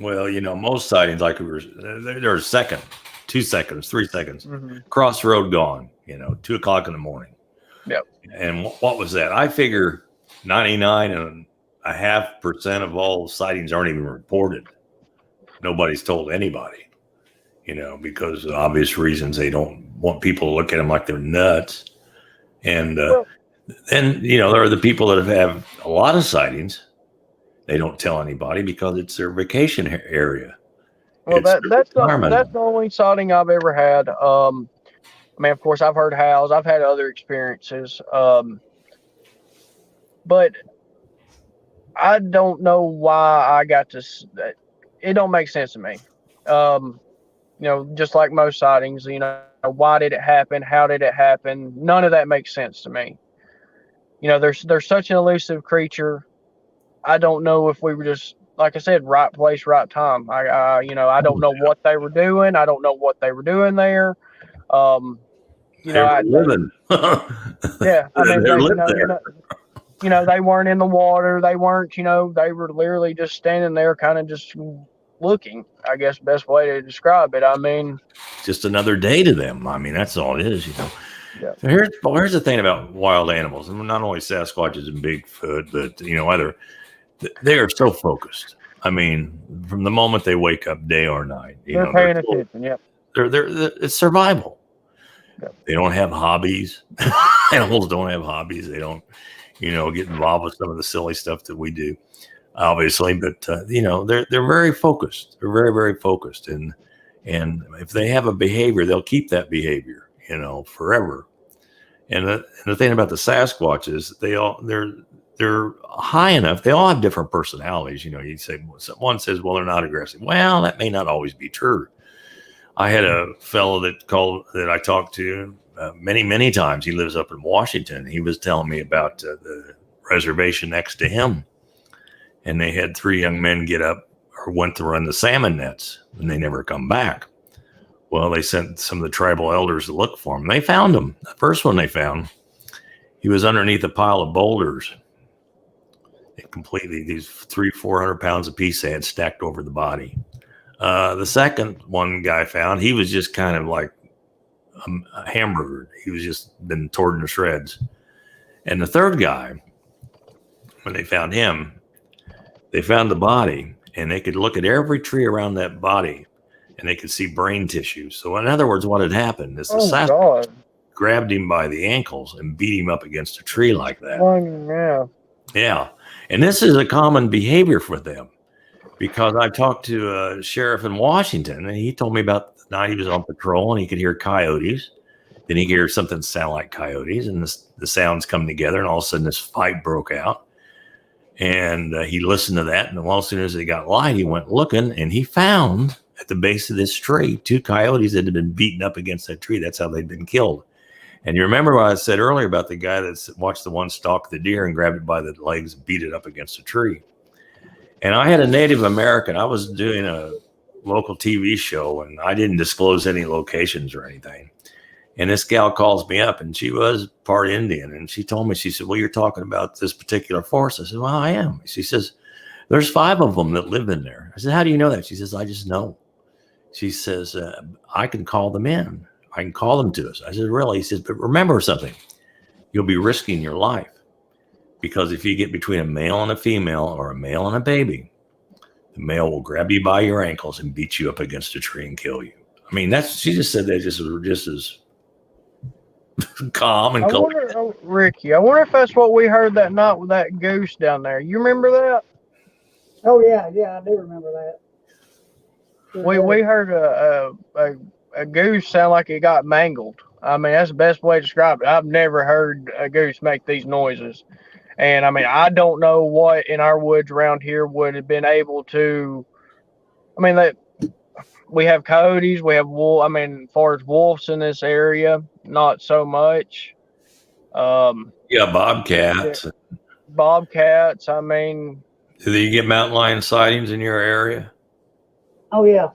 Well, most sightings, like they're a second, 2 seconds, 3 seconds. mm-hmm. Crossroad gone. 2:00 in the morning. Yep. And what was that? I figure 99.5% of all sightings aren't even reported. Nobody's told anybody. Because of obvious reasons. They don't want people to look at them like they're nuts. And then there are the people that have a lot of sightings. They don't tell anybody because it's their vacation area. Well, that's the only sighting I've ever had. I mean, of course, I've heard howls. I've had other experiences. But I don't know why I got to. It don't make sense to me. Just like most sightings, why did it happen? How did it happen? None of that makes sense to me. There's such an elusive creature. I don't know if we were just, like I said, right place, right time. I don't know what they were doing. I don't know what they were doing there. Living. Yeah, I mean, they weren't in the water. They weren't, they were literally just standing there, kind of just looking. I guess best way to describe it. I mean, just another day to them. I mean, that's all it is. Yeah. So here's the thing about wild animals, and not only Sasquatches and Bigfoot, but they are so focused. I mean, from the moment they wake up, day or night, they're paying attention. Yep. It's survival. Yep. They don't have hobbies. Animals don't have hobbies. They don't, get involved with some of the silly stuff that we do, obviously. But they're very focused. They're very, very focused, and if they have a behavior, they'll keep that behavior, forever. And the thing about the Sasquatch is they're high enough. They all have different personalities. You say one says, well, they're not aggressive. Well, that may not always be true. I had a fellow that I talked to many, many times. He lives up in Washington. He was telling me about the reservation next to him. And they had 3 young men get up or went to run the salmon nets, and they never come back. Well, they sent some of the tribal elders to look for him. They found him. The first one they found, he was underneath a pile of boulders. These 300-400 pounds apiece they had stacked over the body. The second one guy found, he was just kind of like a hamburger. He was just been torn to shreds. And the third guy, when they found him, they found the body, and they could look at every tree around that body, and they could see brain tissue. So in other words, what had happened is the Sasquatch grabbed him by the ankles and beat him up against a tree like that. Yeah. And this is a common behavior for them, because I talked to a sheriff in Washington, and he told me about the night he was on patrol, and he could hear coyotes. Then he could hear something sound like coyotes, and the sounds come together, and all of a sudden this fight broke out. And he listened to that, and as soon as it got light, he went looking, and he found at the base of this tree 2 coyotes that had been beaten up against that tree. That's how they'd been killed. And you remember what I said earlier about the guy that watched the one stalk the deer and grabbed it by the legs and beat it up against a tree. And I had a Native American. I was doing a local TV show, and I didn't disclose any locations or anything. And this gal calls me up, and she was part Indian. And she told me, she said, well, you're talking about this particular forest. I said, well, I am. She says, there's 5 of them that live in there. I said, how do you know that? She says, I just know. She says, I can call them in. I can call them to us. I said, really? He says, but remember something. You'll be risking your life. Because if you get between a male and a female, or a male and a baby, the male will grab you by your ankles and beat you up against a tree and kill you. I mean, she just said that just as calm and Ricky, I wonder if that's what we heard that night with that goose down there. You remember that? Oh yeah, I do remember that. We heard a goose sound like it got mangled. I mean, that's the best way to describe it. I've never heard a goose make these noises. And I mean, I don't know what in our woods around here would have been able to. I mean, we have coyotes, we have wolf. I mean, as far as wolves in this area, not so much. Yeah, bobcats. Bobcats. I mean, Do you get mountain lion sightings in your area? Oh yeah.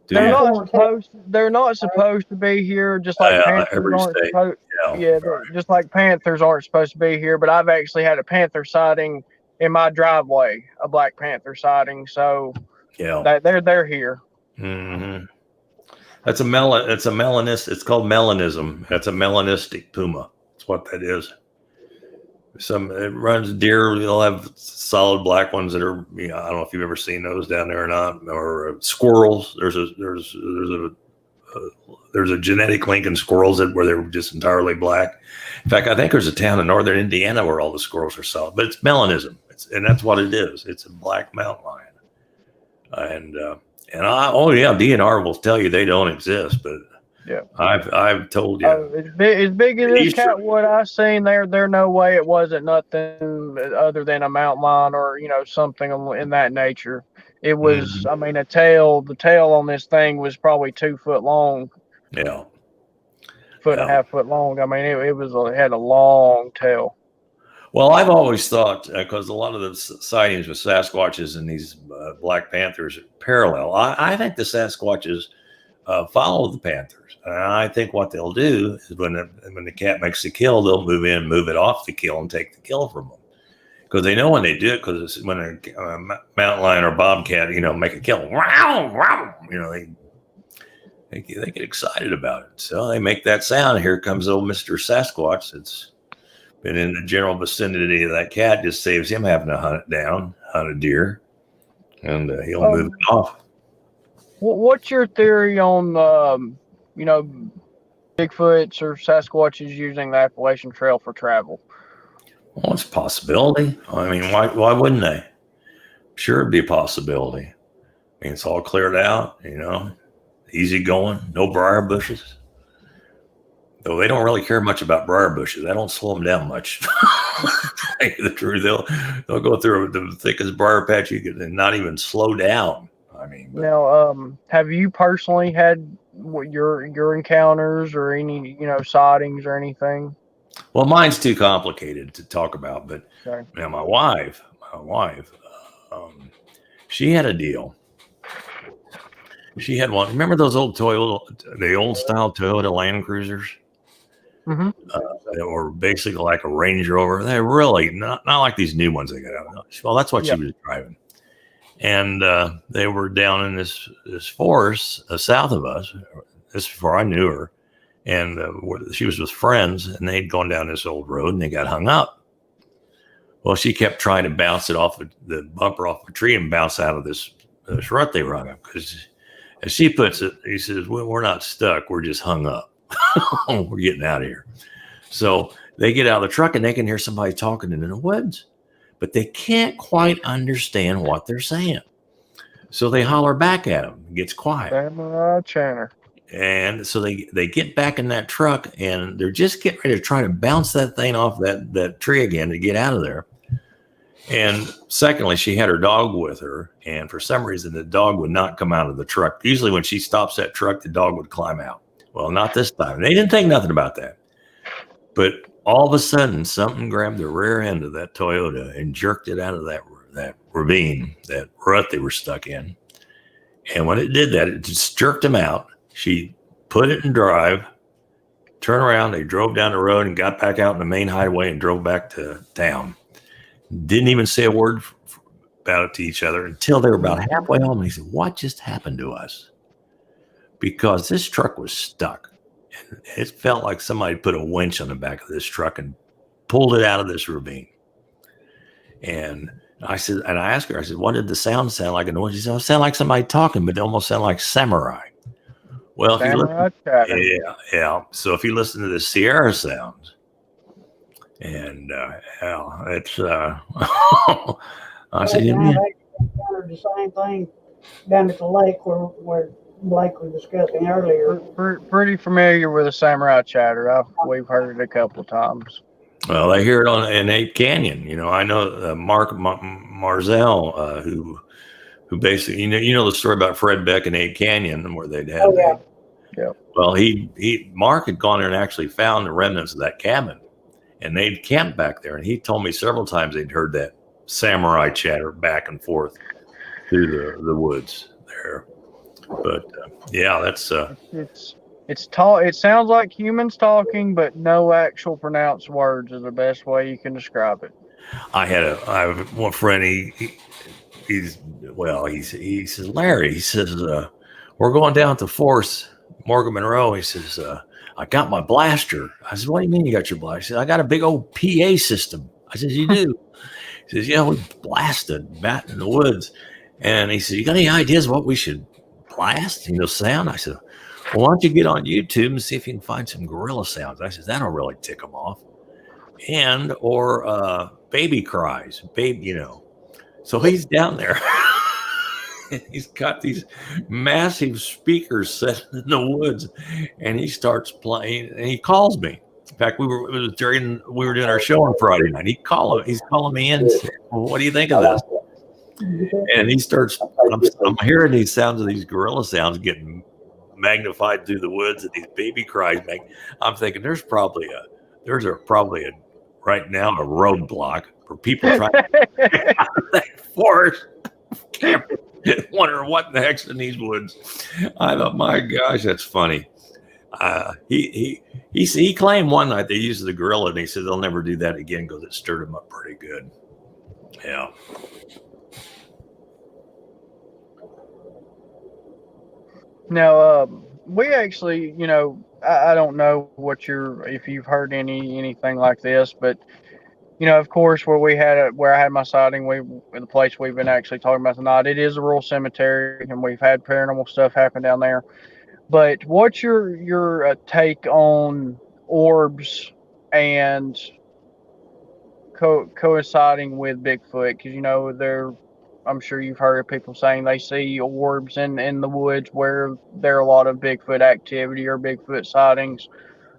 Do they're you? not supposed. They're not supposed to be here. Just like panthers Every aren't state. supposed. Yeah, right. just like panthers aren't supposed to be here. But I've actually had a panther sighting in my driveway, a black panther sighting. So Yeah. they're here. Mm-hmm. That's a melanist. It's called melanism. That's a melanistic puma. That's what that is. It runs deer. They'll have solid black ones that are. I don't know if you've ever seen those down there or not. Or squirrels. There's a genetic link in squirrels where they're just entirely black. In fact, I think there's a town in northern Indiana where all the squirrels are solid. But it's melanism, and that's what it is. It's a black mountain lion, DNR will tell you they don't exist, but yeah, I've told you. As big as this catwood I've seen, there no way it wasn't nothing other than a mountain lion or something in that nature. It was, I mean, the tail on this thing was probably 2 foot long. Yeah, foot and a half foot long. I mean, it had a long tail. Well, I've always thought, because a lot of the sightings with Sasquatches and these black panthers are parallel. I think the Sasquatches follow the panthers. And I think what they'll do is when the cat makes the kill, they'll move in, move it off the kill, and take the kill from them. Because they know when they do it, because when a mountain lion or bobcat, make a kill, they get excited about it. So they make that sound. Here comes old Mr. Sasquatch. It's been in the general vicinity of that cat, just saves him having to hunt a deer, and he'll move it off. What's your theory on, Bigfoots or Sasquatches using the Appalachian Trail for travel? Well, it's a possibility. I mean, why wouldn't they? Sure, it'd be a possibility. I mean, it's all cleared out, easy going, no briar bushes. Though they don't really care much about briar bushes. That don't slow them down much. To tell you the truth, they'll go through the thickest briar patch you can and not even slow down. I mean, now, have you personally had your encounters or any sightings or anything? Well, mine's too complicated to talk about, but okay. Now my wife, she had a deal. She had one. Remember those old the old style Toyota Land Cruisers? Mm-hmm. They were basically like a Range Rover. They're really not like these new ones they got out. Well, that's what she was driving. And they were down in this forest south of us. This is before I knew her. And she was with friends, and they'd gone down this old road, and they got hung up. Well, she kept trying to bounce it off the bumper off a tree and bounce out of this rut they were hung up. Because as she puts it, he says, well, we're not stuck. We're just hung up. We're getting out of here. So they get out of the truck, and they can hear somebody talking in the woods. But they can't quite understand what they're saying. So they holler back at them. It gets quiet. Channer. And so they get back in that truck, and they're just getting ready to try to bounce that thing off that tree again to get out of there. And secondly, she had her dog with her, and for some reason, the dog would not come out of the truck. Usually when she stops that truck, the dog would climb out. Well, not this time. They didn't think nothing about that. But all of a sudden, something grabbed the rear end of that Toyota and jerked it out of that ravine, that rut they were stuck in. And when it did that, it just jerked them out. She put it in drive, turned around, they drove down the road and got back out in the main highway and drove back to town. Didn't even say a word about it to each other until they were about halfway home. And he said, what just happened to us? Because this truck was stuck. And it felt like somebody put a winch on the back of this truck and pulled it out of this ravine. And I asked her, I said, what did the sound sound like? And she said, it sounded like somebody talking, but it almost sounded like samurai. Well, if you listen, yeah. So if you listen to the Sierra sounds, and it's I said, I encountered the same thing down at the lake where Blake was discussing earlier. Pretty familiar with the samurai chatter. We've heard it a couple of times. Well, I hear it in Ape Canyon. You know, I know Mark Marzell, who basically, you know the story about Fred Beck and Ape Canyon where they'd had. Oh, yeah. Well, Mark had gone there and actually found the remnants of that cabin, and they'd camped back there. And he told me several times they'd heard that samurai chatter back and forth through the woods there. But yeah, that's it sounds like humans talking, but no actual pronounced words is the best way you can describe it. I have one friend. He says, Larry, he says, we're going down to Force Morgan Monroe. He says, I got my blaster. I said, what do you mean you got your blaster? He said, I got a big old PA system. I said, you do? He says, yeah, we blasted bat in the woods. And he said, you got any ideas what we should blast? You know, sound? I said, well, why don't you get on YouTube and see if you can find some gorilla sounds? I said, that'll really tick them off. Or baby cries, baby, you know. So he's down there. He's got these massive speakers set in the woods, and he starts playing. And he calls me. In fact, we were doing our show on Friday night. He's calling me in. And said, well, what do you think of this? And he starts. I'm hearing these sounds of these gorilla sounds getting magnified through the woods, and these baby cries. I'm thinking there's probably right now a roadblock for people trying to get out of that forest. Wondering what the heck's in these woods. I thought, my gosh, that's funny. He claimed one night they used the gorilla, and he said they'll never do that again because it stirred him up pretty good. Yeah. Now, we actually, you know, I don't know if you've heard anything like this, but you know, of course, where I had my sighting, the place we've been actually talking about tonight, it is a rural cemetery, and we've had paranormal stuff happen down there. But what's your take on orbs and coinciding with Bigfoot? Because you know, I'm sure you've heard of people saying they see orbs in the woods where there are a lot of Bigfoot activity or Bigfoot sightings.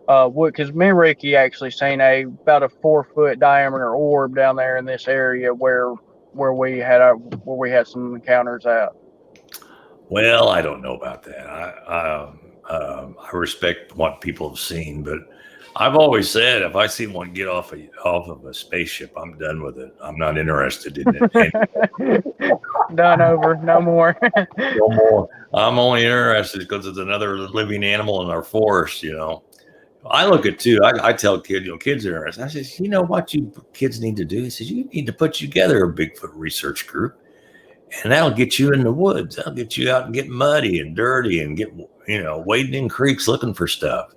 Because me and Ricky actually seen about a 4-foot diameter orb down there in this area where we had some encounters at. Well, I don't know about that. I respect what people have seen, but I've always said if I see one get off of a spaceship, I'm done with it. I'm not interested in it. Done over, no more. No more. I'm only interested because it's another living animal in our forest, you know. I look at too. I tell kids, kids are interested. I says, you know what you kids need to do? He says, you need to put together a Bigfoot research group, and that'll get you in the woods. That'll get you out and get muddy and dirty and get, wading in creeks looking for stuff,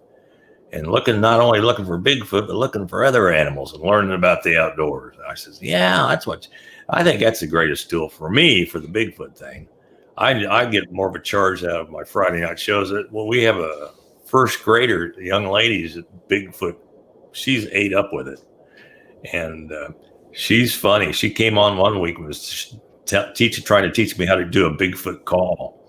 and not only looking for Bigfoot, but looking for other animals and learning about the outdoors. And I says, yeah, I think that's the greatest tool for me for the Bigfoot thing. I get more of a charge out of my Friday night shows. We have a first grader, young ladies at Bigfoot. She's ate up with it, and she's funny. She came on one week and was trying to teach me how to do a Bigfoot call,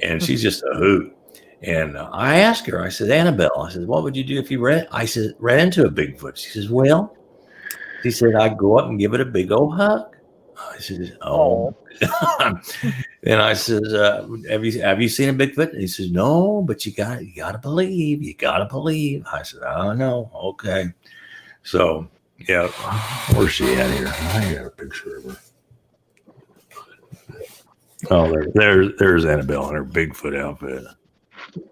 and she's just a hoot. And I asked her, I said, Annabelle, I said, what would you do if you ran into a Bigfoot? She says, well, she said, I'd go up and give it a big old hug. I said, oh. And I says, have you seen a Bigfoot? And he says, no, but you gotta believe. You gotta believe. I said, oh no, okay. So yeah, where's she at here? I got a picture of her. Oh, there's Annabelle in her Bigfoot outfit.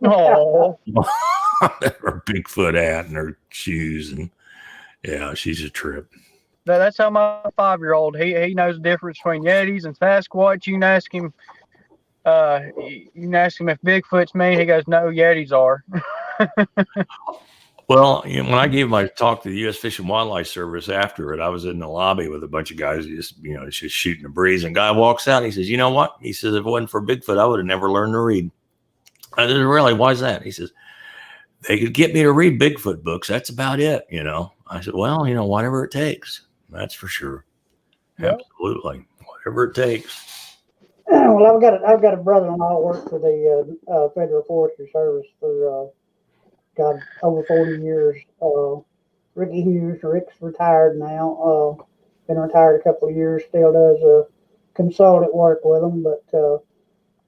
Oh, her Bigfoot hat and her shoes, and yeah, she's a trip. That's how my 5-year-old, he knows the difference between Yetis and Sasquatch. You can ask him if Bigfoot's mean. He goes, no, Yetis are. Well, when I gave my talk to the U.S. Fish and Wildlife Service after it, I was in the lobby with a bunch of guys just shooting the breeze. And a guy walks out. He says, you know what? He says, if it wasn't for Bigfoot, I would have never learned to read. I said, really? Why is that? He says, they could get me to read Bigfoot books. That's about it, I said, well, whatever it takes. That's for sure. Yep. Absolutely. Whatever it takes. Well, I've got a brother-in-law that works for the Federal Forestry Service for God over 40 years. Ricky Hughes. Rick's retired now. Been retired a couple of years. Still does consultant work with them. But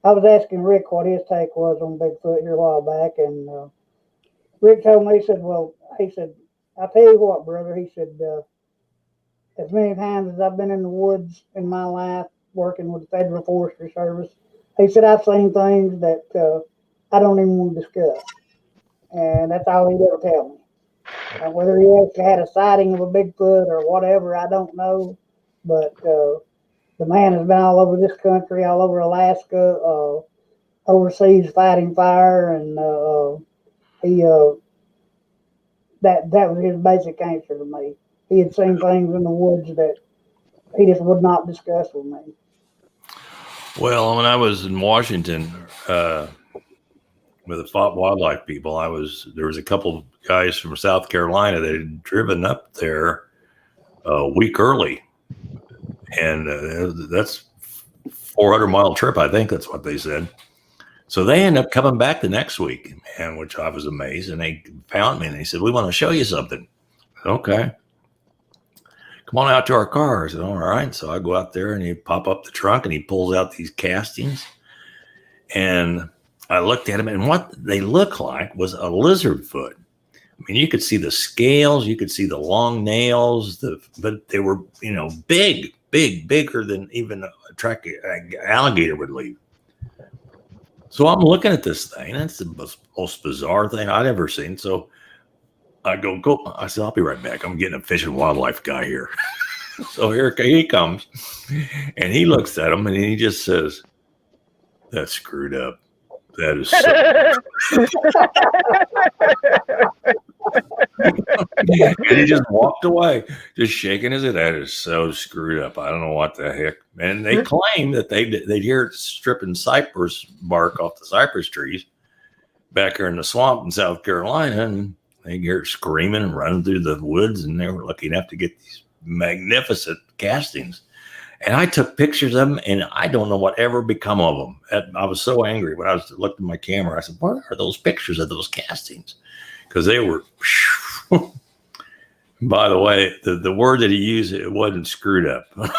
I was asking Rick what his take was on Bigfoot here a while back, and Rick told me, he said, I'll tell you what, brother. He said, as many times as I've been in the woods in my life working with the Federal Forestry Service, he said, I've seen things that I don't even want to discuss. And that's all he'd ever tell me. Whether he actually had a sighting of a Bigfoot or whatever, I don't know. But the man has been all over this country, all over Alaska, overseas fighting fire, and he that was his basic answer to me. He had seen things in the woods that he just would not discuss with me. Well, when I was in Washington with the wildlife people, there was a couple of guys from South Carolina that had driven up there a week early, and that's 400-mile trip. I think that's what they said. So they ended up coming back the next week, man, which I was amazed. And they found me and they said, "We want to show you something." Okay. Come on out to our car. I said, all right. So I go out there and he pop up the trunk and he pulls out these castings. And I looked at them, and what they look like was a lizard foot. I mean, you could see the scales, you could see the long nails, but they were, bigger than even an alligator would leave. So I'm looking at this thing, and it's the most bizarre thing I'd ever seen. So I go. I said, I'll be right back. I'm getting a fish and wildlife guy here. So here he comes, and he looks at him, and he just says, "That's screwed up. That is so." And he just walked away, just shaking his head. That is so screwed up. I don't know what the heck. And they claim that they'd hear it stripping cypress bark off the cypress trees back here in the swamp in South Carolina, and they hear it screaming and running through the woods, and they were lucky enough to get these magnificent castings. And I took pictures of them, and I don't know what ever become of them. I was so angry when I looked at my camera. I said, "What are those pictures of those castings?" Because they were. By the way, the word that he used, it wasn't screwed up, because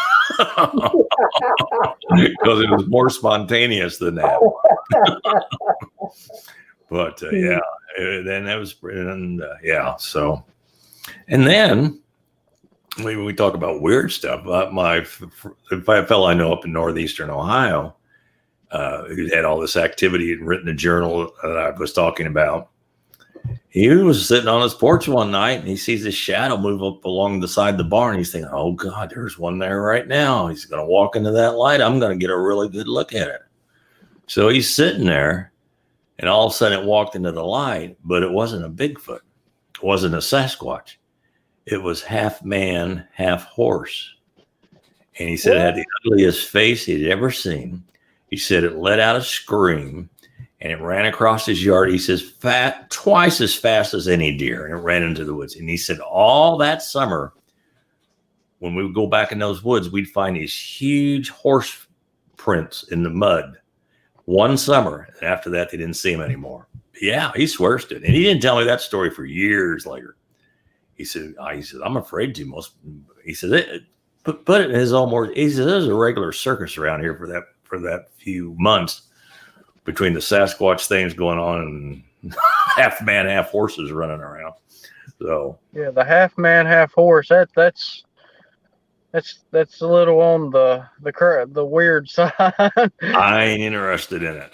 it was more spontaneous than that. But then that was, So, and then we talk about weird stuff. My fellow I know up in northeastern Ohio, who had all this activity and written a journal that I was talking about. He was sitting on his porch one night and he sees this shadow move up along the side of the barn. He's thinking, "Oh God, there's one there right now." He's going to walk into that light. I'm going to get a really good look at it. So he's sitting there, and all of a sudden it walked into the light, but it wasn't a Bigfoot. It wasn't a Sasquatch. It was half man, half horse. And he said it had the ugliest face he'd ever seen. He said it let out a scream. And it ran across his yard. He says, twice as fast as any deer. And it ran into the woods. And he said, all that summer, when we would go back in those woods, we'd find these huge horse prints in the mud. One summer. And after that, they didn't see him anymore. Yeah, he swears to it. And he didn't tell me that story for years later. He said, "I'm afraid to." He said, put it in his own words. He said, "There's a regular circus around here for that few months. Between the Sasquatch things going on and half man, half horses running around." So yeah, the half man, half horse. That's a little on the weird side. I ain't interested in it.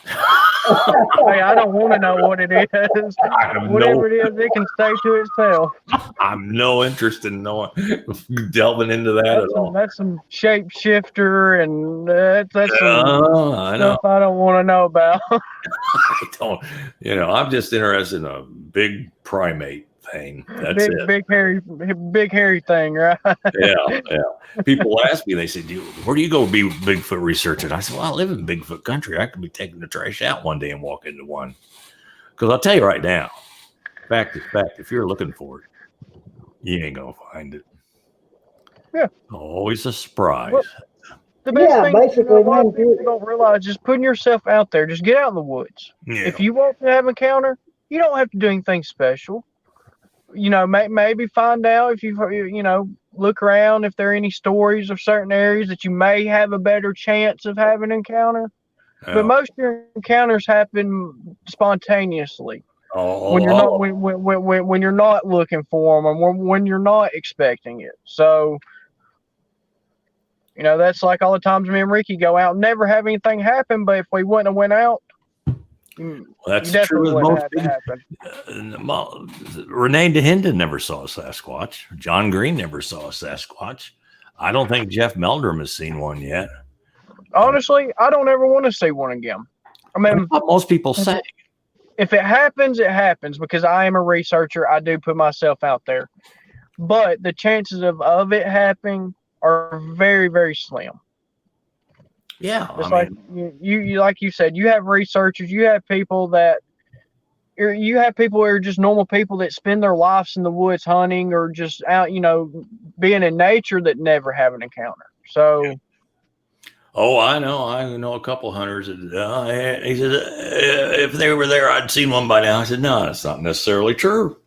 Hey, I don't want to know what it is. Whatever it is, it can stay to itself. I'm no interest in delving into that at all. That's some shapeshifter, and that's I know. stuff I don't want to know about. I don't. I'm just interested in a big primate thing. That's it. Big hairy thing, right? Yeah. People ask me, they say, "Where do you go be Bigfoot researching?" I said, "Well, I live in Bigfoot country. I could be taking the trash out one day and walk into one." Because I'll tell you right now, fact, if you're looking for it, you ain't gonna find it. Yeah. Always a surprise. the best Yeah, thing basically, a lot man, of people don't realize is putting yourself out there. Just get out in the woods. Yeah. If you want to have an encounter, you don't have to do anything special. Maybe find out if look around if there are any stories of certain areas that you may have a better chance of having an encounter. But most of your encounters happen spontaneously when you're not when you're not looking for them, or when you're not expecting it. So, that's like all the times me and Ricky go out and never have anything happen. But if we wouldn't have went out, that's you true definitely with wouldn't most have to people. happen. Renee DeHinden never saw a Sasquatch. John Green never saw a Sasquatch. I don't think Jeff Meldrum has seen one yet. Honestly, I don't ever want to see one again. I mean, that's what most people say. If it happens, it happens, because I am a researcher. I do put myself out there. But the chances of it happening are very, very slim. Yeah. It's like you said, you have researchers, you have people who are just normal people that spend their lives in the woods hunting or just out, being in nature, that never have an encounter. So. Oh, I know a couple hunters. He said, if they were there, I'd seen one by now. I said, no, that's not necessarily true.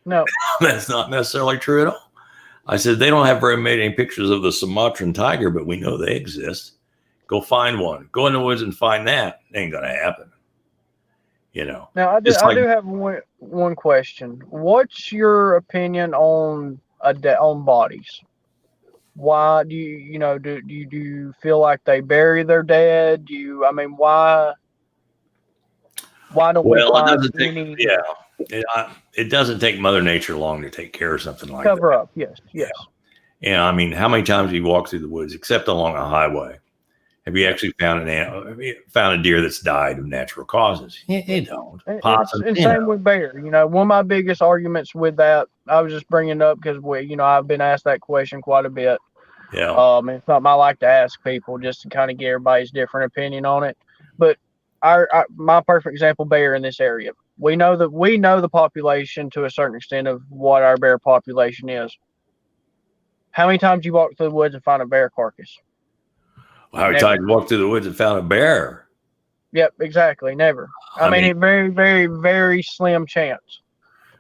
No. That's not necessarily true at all. I said, they don't have very many pictures of the Sumatran tiger, but we know they exist. Go find one. Go in the woods and find that. It ain't going to happen. Now, I do have one question. What's your opinion on bodies? Why do you feel like they bury their dead? Why don't we find any? It doesn't take Mother Nature long to take care of something like cover that. Up. Yes. Yeah. How many times have you walked through the woods, except along a highway? Have you actually found a deer that's died of natural causes? You don't. And same with bear. One of my biggest arguments with that, I was just bringing up because I've been asked that question quite a bit. Yeah. It's something I like to ask people just to kind of get everybody's different opinion on it. But my perfect example, bear in this area. We know the population to a certain extent of what our bear population is. How many times you walk through the woods and find a bear carcass? How many times you walked through the woods and found a bear? Yep, exactly. Never. I mean, a very, very, very slim chance.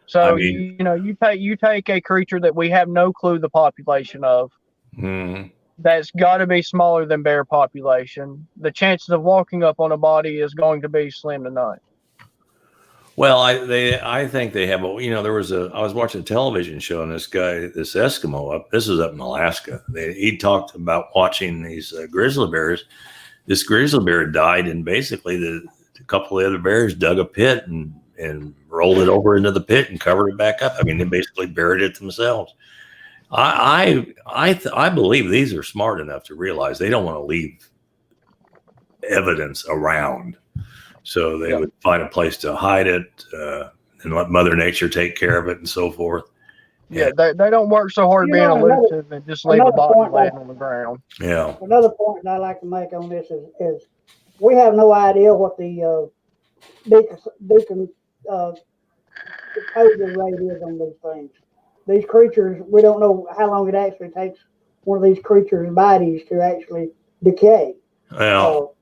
So you take a creature that we have no clue the population of. Mm-hmm. That's got to be smaller than bear population. The chances of walking up on a body is going to be slim to none. Well, I think they have. I was watching a television show, and this Eskimo this is up in Alaska. He talked about watching these grizzly bears. This grizzly bear died, and basically a couple of other bears dug a pit and rolled it over into the pit and covered it back up. They basically buried it themselves. I believe these are smart enough to realize they don't want to leave evidence around. So they would find a place to hide it and let Mother Nature take care of it and so forth. Yeah, they don't work so hard being elusive and just leave a body laying on the ground. Yeah. Another point that I like to make on this is we have no idea what the decomposure rate is on these things. These creatures, we don't know how long it actually takes one of these creatures' bodies to actually decay. Well.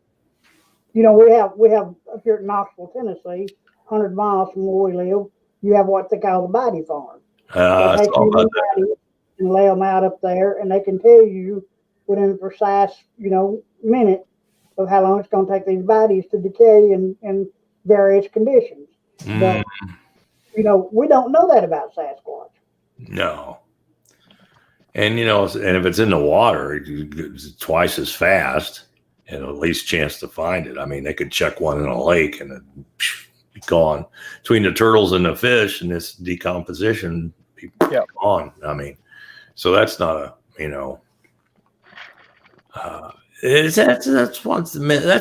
We have up here in Knoxville, Tennessee, 100 miles from where we live, you have what they call the body farm. They take human bodies and lay them out up there, and they can tell you within a precise, minute of how long it's going to take these bodies to decay in various conditions. But, we don't know that about Sasquatch. No. And, and if it's in the water, it's twice as fast. And at least chance to find it. They could chuck one in a lake and it'd be gone. Between the turtles and the fish and this decomposition, be gone. So that's not that's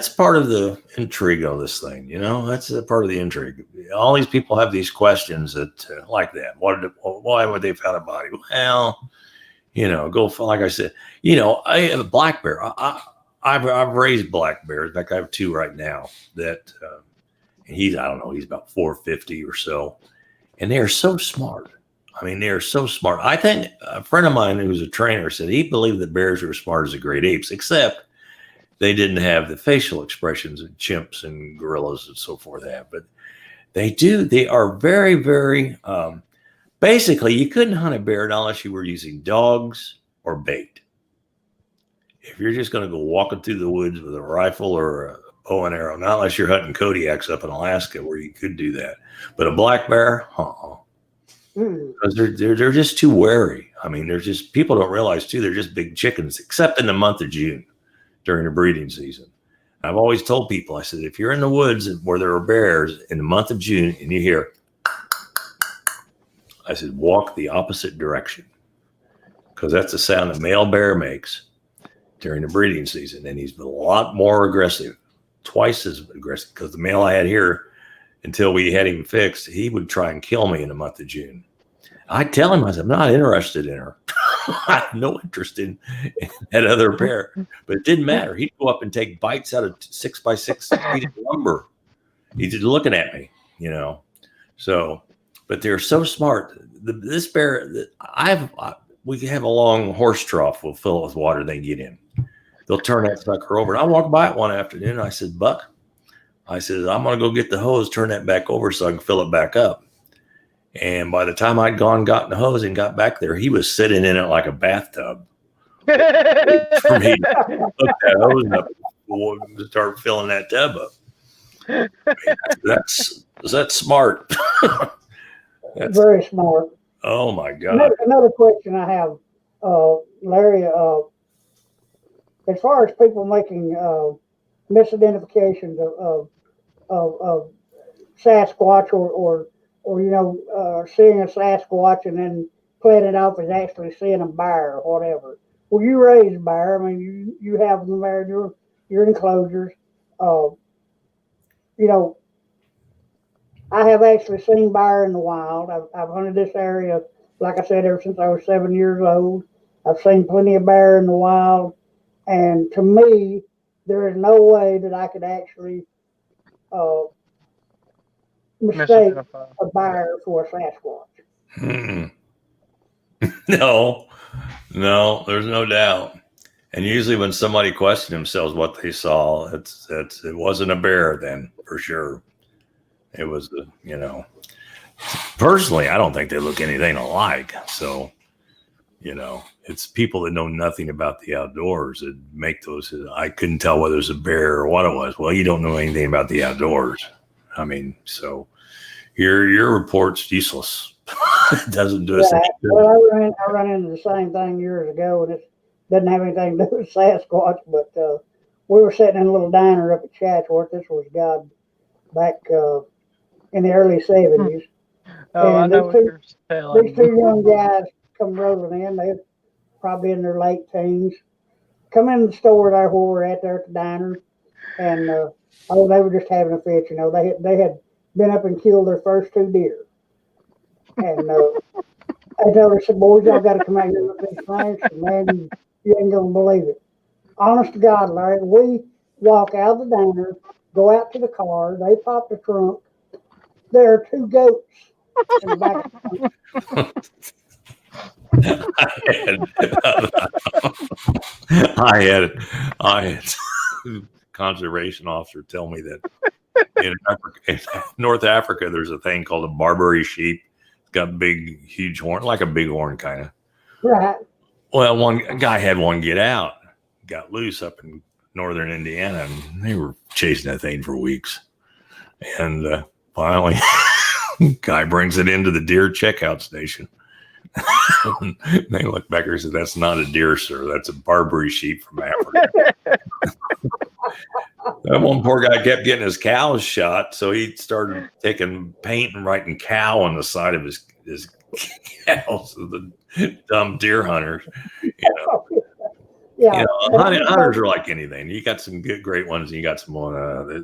part of the intrigue of this thing. That's a part of the intrigue. All these people have these questions that like that. Why would they found a body? Well, like I said, I have a black bear. I've raised black bears. In fact, I have two right now that he's about 450 or so. And they are so smart. They are so smart. I think a friend of mine who was a trainer said he believed that bears were as smart as the great apes, except they didn't have the facial expressions that chimps and gorillas and so forth have, but they do. They are very, very, basically, you couldn't hunt a bear unless you were using dogs or bait. If you're just going to go walking through the woods with a rifle or a bow and arrow, not unless you're hunting Kodiaks up in Alaska where you could do that. But a black bear, because they're just too wary. I mean, they're just, people don't realize too, they're just big chickens, except in the month of June during the breeding season. I've always told people, I said, if you're in the woods where there are bears in the month of June and you hear, I said, walk the opposite direction, because that's the sound a male bear makes during the breeding season. And he's a lot more aggressive, twice as aggressive, because the male I had here, until we had him fixed, he would try and kill me in the month of June. I tell him, I said, I'm not interested in her. I have no interest in that other bear. But it didn't matter. He'd go up and take bites out of 6x6 feet of lumber. He's just looking at me, you know. So, but they're so smart. This bear, we have a long horse trough. We'll fill it with water. They get in. They'll turn that sucker over. And I walked by it one afternoon. And I said, Buck, I said, I'm going to go get the hose, turn that back over so I can fill it back up. And by the time I'd gotten the hose and got back there, he was sitting in it like a bathtub. For me to hook that hose up and start filling that tub up. I mean, that's smart. That's very smart. Oh my God. Another question I have, Larry, as far as people making misidentifications of Sasquatch or seeing a Sasquatch and then playing it off as actually seeing a bear or whatever. Well, you raise bear. I mean, you have them there in your enclosures. I have actually seen bear in the wild. I've hunted this area, like I said, ever since I was 7 years old. I've seen plenty of bear in the wild. And to me, there is no way that I could actually mistake a bear for a Sasquatch. No, there's no doubt. And usually when somebody questions themselves what they saw, it wasn't a bear then, for sure. It was, personally, I don't think they look anything alike. So, it's people that know nothing about the outdoors that make those. I couldn't tell whether it was a bear or what it was. Well, you don't know anything about the outdoors. I mean, so your report's useless. It doesn't do us any good. Well, I ran into the same thing years ago, and it doesn't have anything to do with Sasquatch, but we were sitting in a little diner up at Chatsworth. This was back in the early 70s. Oh, and I know what you're telling. These two young guys come rolling in. They're probably in their late teens. Come in the store there where we're at there at the diner, and they were just having a fit. They had been up and killed their first 2 deer. And I told her, I said, boys, y'all got to come out here and look at these things. And man, you ain't going to believe it. Honest to God, Larry, we walk out of the diner, go out to the car, they pop the trunk. There are 2 goats in the back of the trunk. I had conservation officer tell me that in North Africa, there's a thing called a Barbary sheep. It's got big, huge horn, like a bighorn kind of. Right. Well, one guy had one got loose up in northern Indiana, and they were chasing that thing for weeks. And finally, guy brings it into the deer checkout station. They looked back and said, "That's not a deer, sir. That's a Barbary sheep from Africa." That one poor guy kept getting his cows shot, so he started taking paint and writing "cow" on the side of his cows. So the dumb deer hunters, Yeah. Hunters are like anything. You got some great ones, and you got some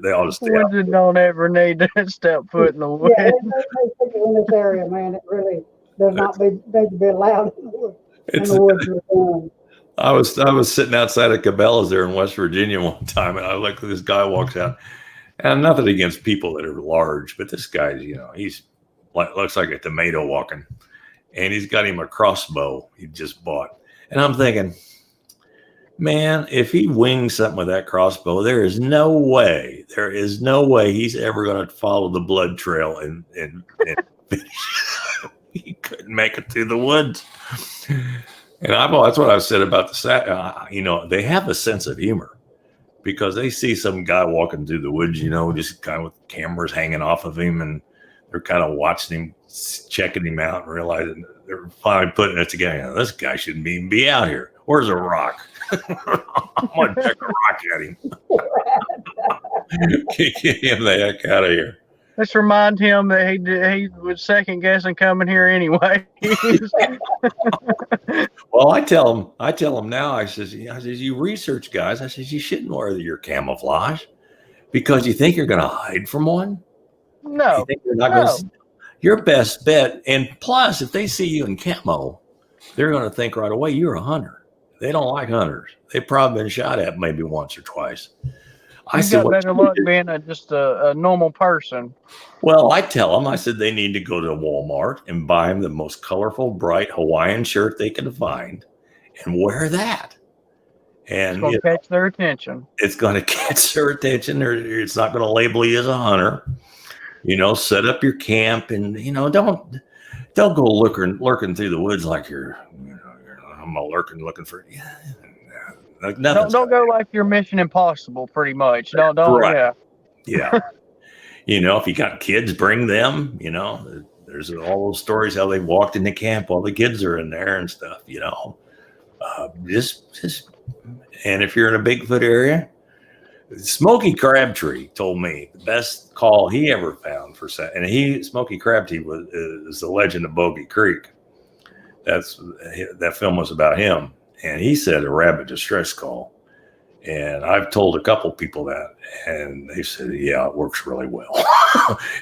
they all just stay out. Ones that don't ever need to step foot in the woods. Yeah, there's people in this area, man, it really does not need to be allowed in the woods. I was sitting outside of Cabela's there in West Virginia one time, and I look at this guy walks out, and nothing against people that are large, but this guy's, he's looks like a tomato walking, and he's got him a crossbow he just bought, and I'm thinking, Man, if he wings something with that crossbow, there is no way he's ever going to follow the blood trail and he couldn't make it through the woods. And that's what I said about they have a sense of humor because they see some guy walking through the woods, just kind of with cameras hanging off of him, and they're kind of watching him, checking him out, and realizing they're finally putting it together. This guy shouldn't even be out here. Where's a rock? I'm gonna chuck a rock at him. Get him the heck out of here. Let's remind him that he was second guessing coming here anyway. Well, I tell him now. I says, you research guys. I says, you shouldn't wear your camouflage because you think you're going to hide from one. No, you think you're not going to. Your best bet, and plus, if they see you in camo, they're going to think right away you're a hunter. They don't like hunters. They've probably been shot at maybe once or twice. I got better luck being just a normal person. Well, I tell them, I said they need to go to Walmart and buy them the most colorful, bright Hawaiian shirt they can find and wear that. And it's going to catch their attention. It's going to catch their attention. It's not going to label you as a hunter. Set up your camp and, don't go lurking through the woods like I'm looking for. Don't go like you're Mission Impossible, pretty much. Don't. Right. Yeah. If you got kids, bring them. There's all those stories how they walked into camp while the kids are in there and stuff. Just and if you're in a Bigfoot area, Smokey Crabtree told me the best call he ever found Smokey Crabtree is the legend of Bogey Creek. That film was about him. And he said a rabbit distress call. And I've told a couple people that, and they said, yeah, it works really well.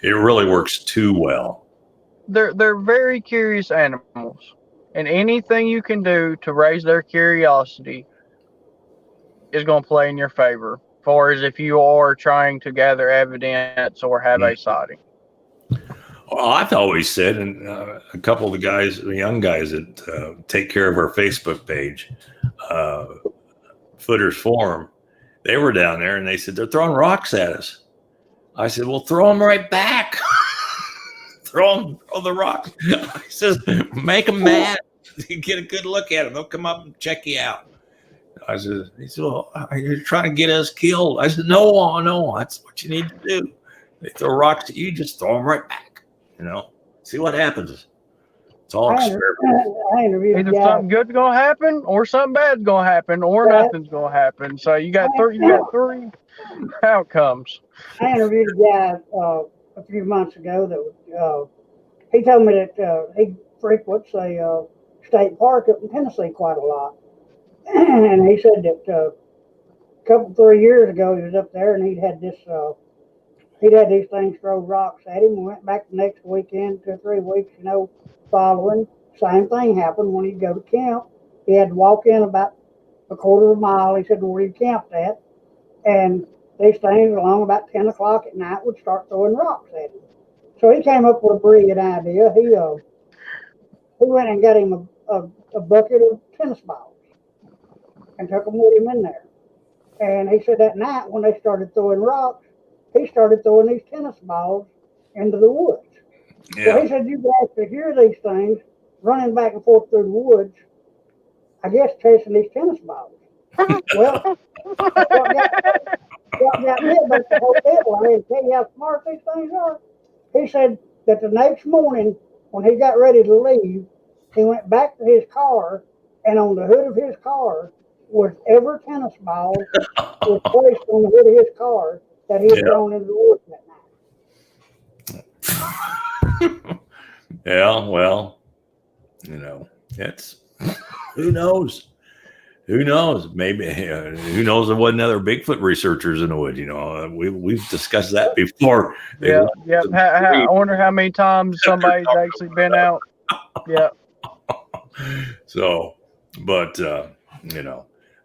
It really works too well. They're very curious animals. And anything you can do to raise their curiosity is going to play in your favor, as far as if you are trying to gather evidence or have a sighting. Well, I've always said, and a couple of the young guys that take care of our Facebook page, Footers Forum, they were down there and they said, they're throwing rocks at us. I said, well, throw them right back. throw the rocks. I says, make them mad. Get a good look at them. They'll come up and check you out. He said, well, you're trying to get us killed. I said, no, that's what you need to do. They throw rocks at you, just throw them right back. See what happens. It's all experiment. Either something good's gonna happen, or something bad's gonna happen, or nothing's gonna happen. So you got three outcomes. I interviewed a guy a few months ago that he told me that he frequents a state park up in Tennessee quite a lot, and he said that 3 years ago he was up there and he'd had these things throw rocks at him. We went back the next weekend, 2 or 3 weeks, following. Same thing happened when he'd go to camp. He had to walk in about a quarter of a mile. He said, where you camped at. And these things along about 10 o'clock at night would start throwing rocks at him. So he came up with a brilliant idea. He went and got him a bucket of tennis balls and took them with him in there. And he said that night when they started throwing rocks, he started throwing these tennis balls into the woods. Yeah. So he said, you guys could hear these things running back and forth through the woods, I guess chasing these tennis balls. Well, what got me about the whole deal, I didn't tell you how smart these things are. He said that the next morning, when he got ready to leave, he went back to his car, and on the hood of his car was every tennis ball was placed on the hood of his car that he had thrown into the woods that night. Yeah, well, it's who knows? Who knows? Maybe who knows? There wasn't other Bigfoot researchers in the woods. We've discussed that before. Yeah. I wonder how many times somebody's actually been out. Yeah. So, but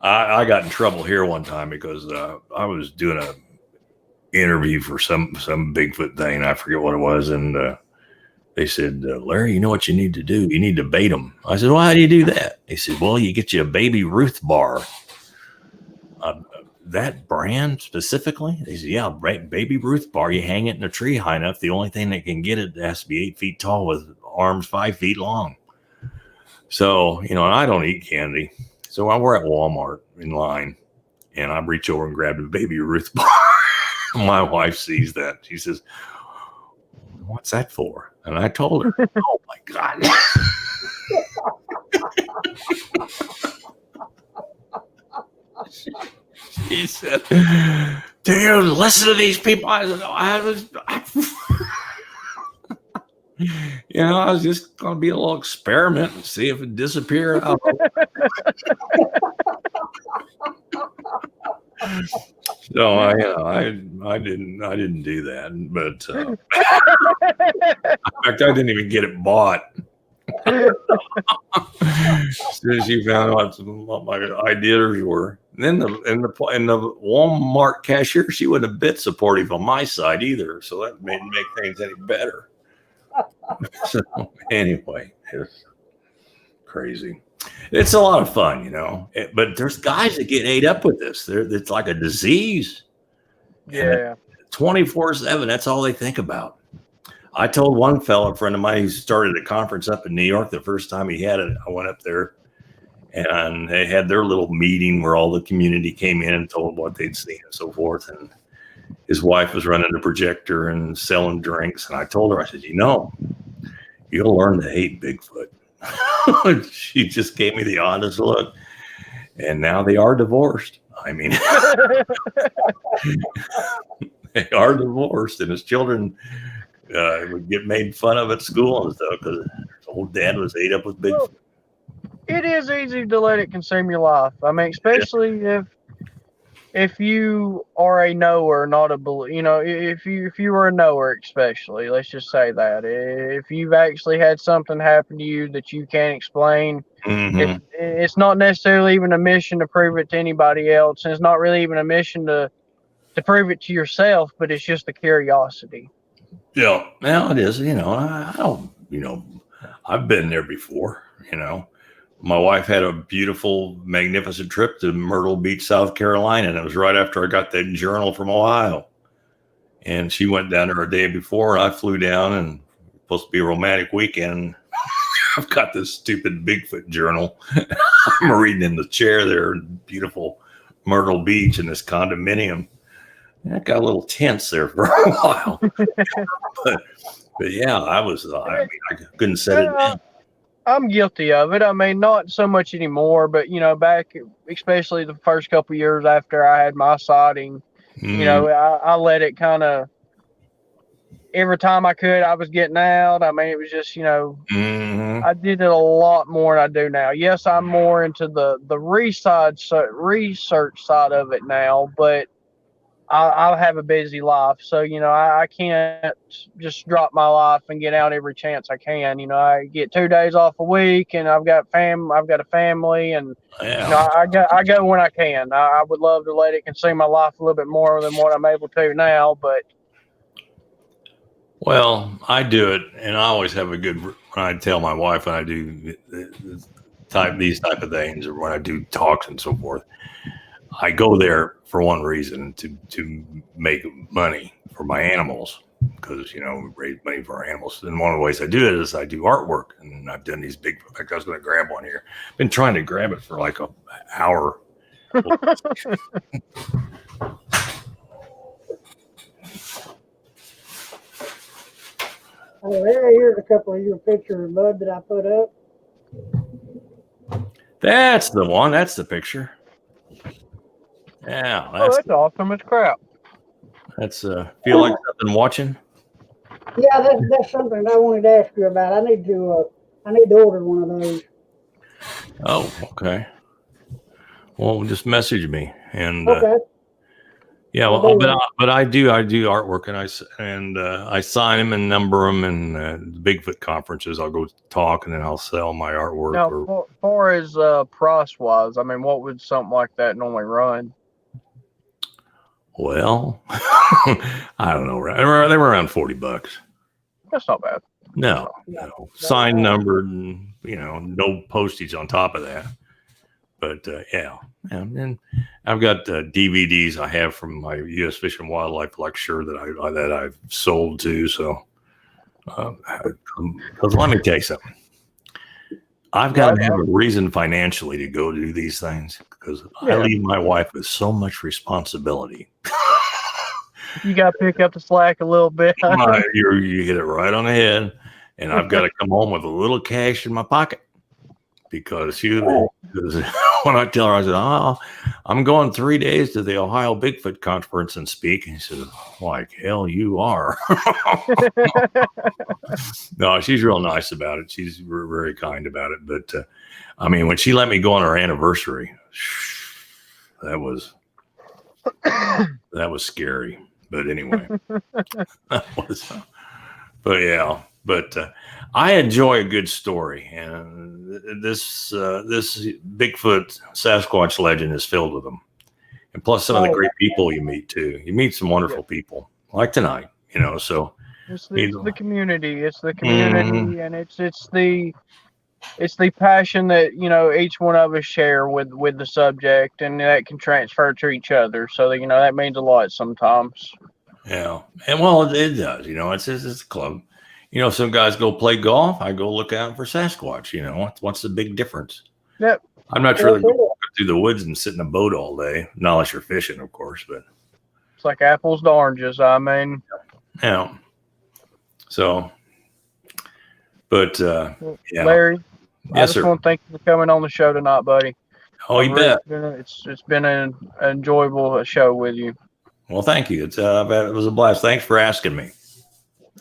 I got in trouble here one time because I was doing a interview for some Bigfoot thing. I forget what it was, and they said, Larry, you know what you need to do? You need to bait them. I said, well, how do you do that? He said, well, you get you a baby Ruth bar that brand specifically? They said, yeah, Baby Ruth bar. You hang it in a tree high enough. The only thing that can get it has to be 8 feet tall with arms 5 feet long. So, and I don't eat candy. So we're at Walmart in line, and I reach over and grab the Baby Ruth bar. My wife sees that. She says, what's that for? And I told her, oh my God. She said, do you listen to these people? I said, I was just going to be a little experiment and see if it disappeared. So I didn't do that, but in fact, I didn't even get it bought. As soon as she found out what my ideas were, and then the Walmart cashier, she wouldn't have bit supportive on my side either, so that made make things any better. So anyway, it's crazy. It's a lot of fun, but there's guys that get ate up with this. It's like a disease. Yeah. 24/7. That's all they think about. I told one fellow, a friend of mine, who started a conference up in New York. The first time he had it, I went up there, and they had their little meeting where all the community came in and told what they'd seen and so forth. And his wife was running the projector and selling drinks. And I told her, I said, you'll learn to hate Bigfoot. She just gave me the honest look, and now they are divorced. I mean, they are divorced, and his children would get made fun of at school and stuff because old dad was ate up with Bigfoot. It is easy to let it consume your life. I mean, especially if you are a knower, not a if you are a knower, especially, let's just say that if you've actually had something happen to you that you can't explain, it's not necessarily even a mission to prove it to anybody else, and it's not really even a mission to prove it to yourself, but it's just a curiosity. Yeah, now it is. I don't. I've been there before. My wife had a beautiful, magnificent trip to Myrtle Beach, South Carolina, and it was right after I got that journal from Ohio. And she went down there a day before, and I flew down, and it was supposed to be a romantic weekend. I've got this stupid Bigfoot journal. I'm reading in the chair there in beautiful Myrtle Beach in this condominium. And I got a little tense there for a while. but yeah, I couldn't set it down. I'm guilty of it. I mean, not so much anymore, but back, especially the first couple of years after I had my sighting, I let it kind of. Every time I could, I was getting out. I mean, it was just, I did it a lot more than I do now. Yes, I'm more into the research side of it now, but I'll have a busy life. So, I can't just drop my life and get out every chance I can. I get 2 days off a week, and I've got a family, and I go when I can. I would love to let it consume my life a little bit more than what I'm able to now, but. Well, I do it, and I always have a good. When I tell my wife when I do these type of things, or when I do talks and so forth, I go there for one reason, to make money for my animals, because we raise money for our animals. And one of the ways I do it is I do artwork, and I've done these big. In fact, I was going to grab one here. Been trying to grab it for like an hour. Oh, here's a couple of your pictures, Bud, that I put up. That's the one. That's the picture. Yeah. That's awesome as crap. That's feel like something watching. Yeah, that's something I wanted to ask you about. I need to order one of those. Oh, okay. Well, just message me, and okay. Yeah, well, but I do artwork, and I sign them and number them, and the Bigfoot conferences I'll go talk, and then I'll sell my artwork. Now, as far as price wise, I mean, what would something like that normally run? Well, I don't know. They were around $40. That's not bad. No. Signed, numbered, and no postage on top of that. But yeah, and I've got DVDs I have from my U.S. Fish and Wildlife lecture that I've sold to. So, because let me tell you something, I've got to have a reason financially to go do these things because I leave my wife with so much responsibility. You got to pick up the slack a little bit. You hit it right on the head, and I've got to come home with a little cash in my pocket. Because when I tell her, I said, "Oh, I'm going 3 days to the Ohio Bigfoot conference and speak." And he said, "Like hell, you are." No, she's real nice about it. She's very kind about it. But I mean, when she let me go on her anniversary, that was scary. But anyway, but yeah. But I enjoy a good story, and this Bigfoot Sasquatch legend is filled with them, and plus some of the great people you meet too. You meet some wonderful people, like tonight, So it's the community. It's the community, and it's the passion that each one of us share with the subject, and that can transfer to each other. So that that means a lot sometimes. Yeah, and well, it does. It's a club. Some guys go play golf. I go look out for Sasquatch. What's the big difference? Yep. I'm not sure they go through the woods and sit in a boat all day, not unless you're fishing, of course. But it's like apples to oranges. I mean, yeah. So, but yeah, Larry, yes, I just want to thank you for coming on the show tonight, buddy. Oh, you bet. It's been an enjoyable show with you. Well, thank you. It was a blast. Thanks for asking me.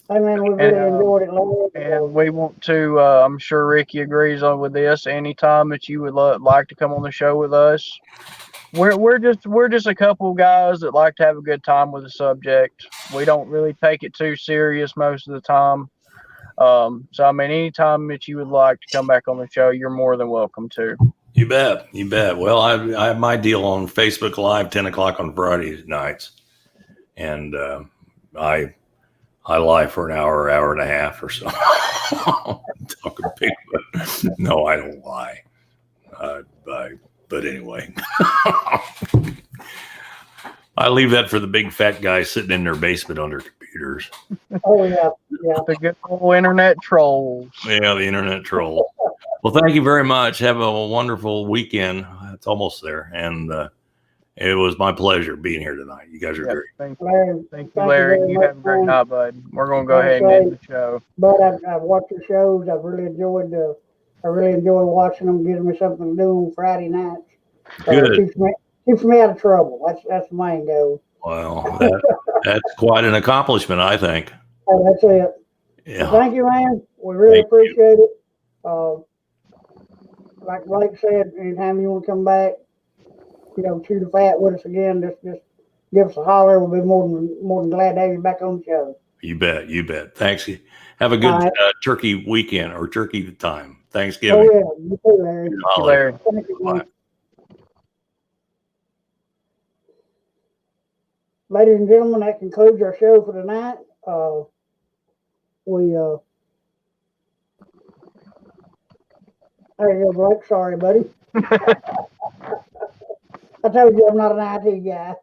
Hey man, we really enjoyed it, Larry. And we want to. I'm sure Ricky agrees with this. Anytime that you would like to come on the show with us, we're just a couple of guys that like to have a good time with the subject. We don't really take it too serious most of the time. So I mean, anytime that you would like to come back on the show, you're more than welcome to. You bet. You bet. Well, I have my deal on Facebook Live, 10 o'clock on Friday nights, and I lie for an hour and a half or so. Talking Bigfoot. No, I don't lie. But anyway, I leave that for the big fat guys sitting in their basement on their computers. Oh yeah. The good old internet trolls. Yeah, the internet trolls. Well, thank you very much. Have a wonderful weekend. It's almost there, and it was my pleasure being here tonight. You guys are great. Thank you, Larry. You have a great night, bud. We're going to go ahead and end the show. But I've watched your shows. I've really enjoyed watching them. Gives me something to do on Friday nights. Good. Keeps me out of trouble. That's the main goal. Well, that's quite an accomplishment, I think. Oh, that's it. Yeah. Well, thank you, man. We really appreciate it. Like Blake said, anytime you want to come back, chew the fat with us again, just give us a holler. We'll be more than glad to have you back on the show. You bet. Thanks. Have a good turkey weekend or turkey time. Thanksgiving. Oh yeah, you too, Larry. Thank you, Larry. Thank you, man. Ladies and gentlemen, that concludes our show for tonight. There you go, Blake. Sorry, buddy. I told you I'm not an IT guy.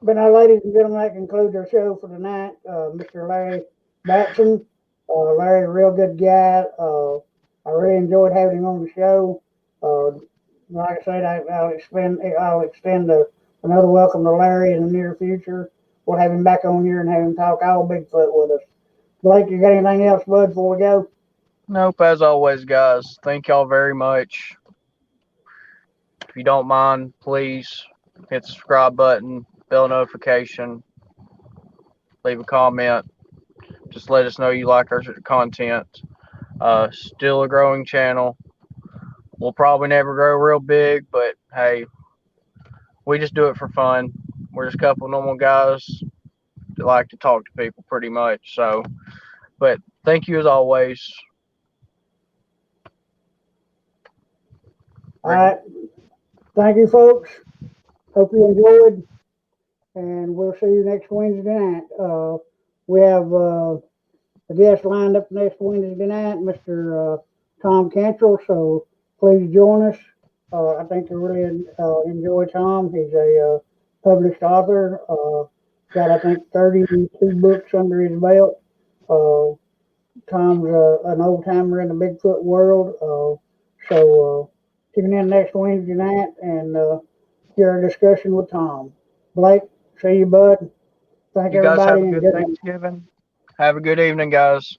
But now, ladies and gentlemen, that concludes our show for tonight. Mr. Larry Battson. Larry, a real good guy. I really enjoyed having him on the show. Like I said, I'll extend another welcome to Larry in the near future. We'll have him back on here and have him talk all Bigfoot with us. Blake, you got anything else, bud, before we go? Nope, as always, guys. Thank y'all very much. If you don't mind, please hit the subscribe button, bell notification, leave a comment. Just let us know you like our content. Still a growing channel. We'll probably never grow real big, but hey, we just do it for fun. We're just a couple of normal guys that like to talk to people pretty much. So, but thank you as always. All right. Thank you, folks. Hope you enjoyed, and we'll see you next Wednesday night. We have a guest lined up next Wednesday night, Mr. Tom Cantrell. So please join us. I think you'll really enjoy Tom. He's a published author. Got, I think, 32 books under his belt. Tom's an old timer in the Bigfoot world. Tune in next Wednesday night and hear a discussion with Tom. Blake, see you, bud. Thank You guys have everybody a and good good night. Thanksgiving. Have a good evening, guys.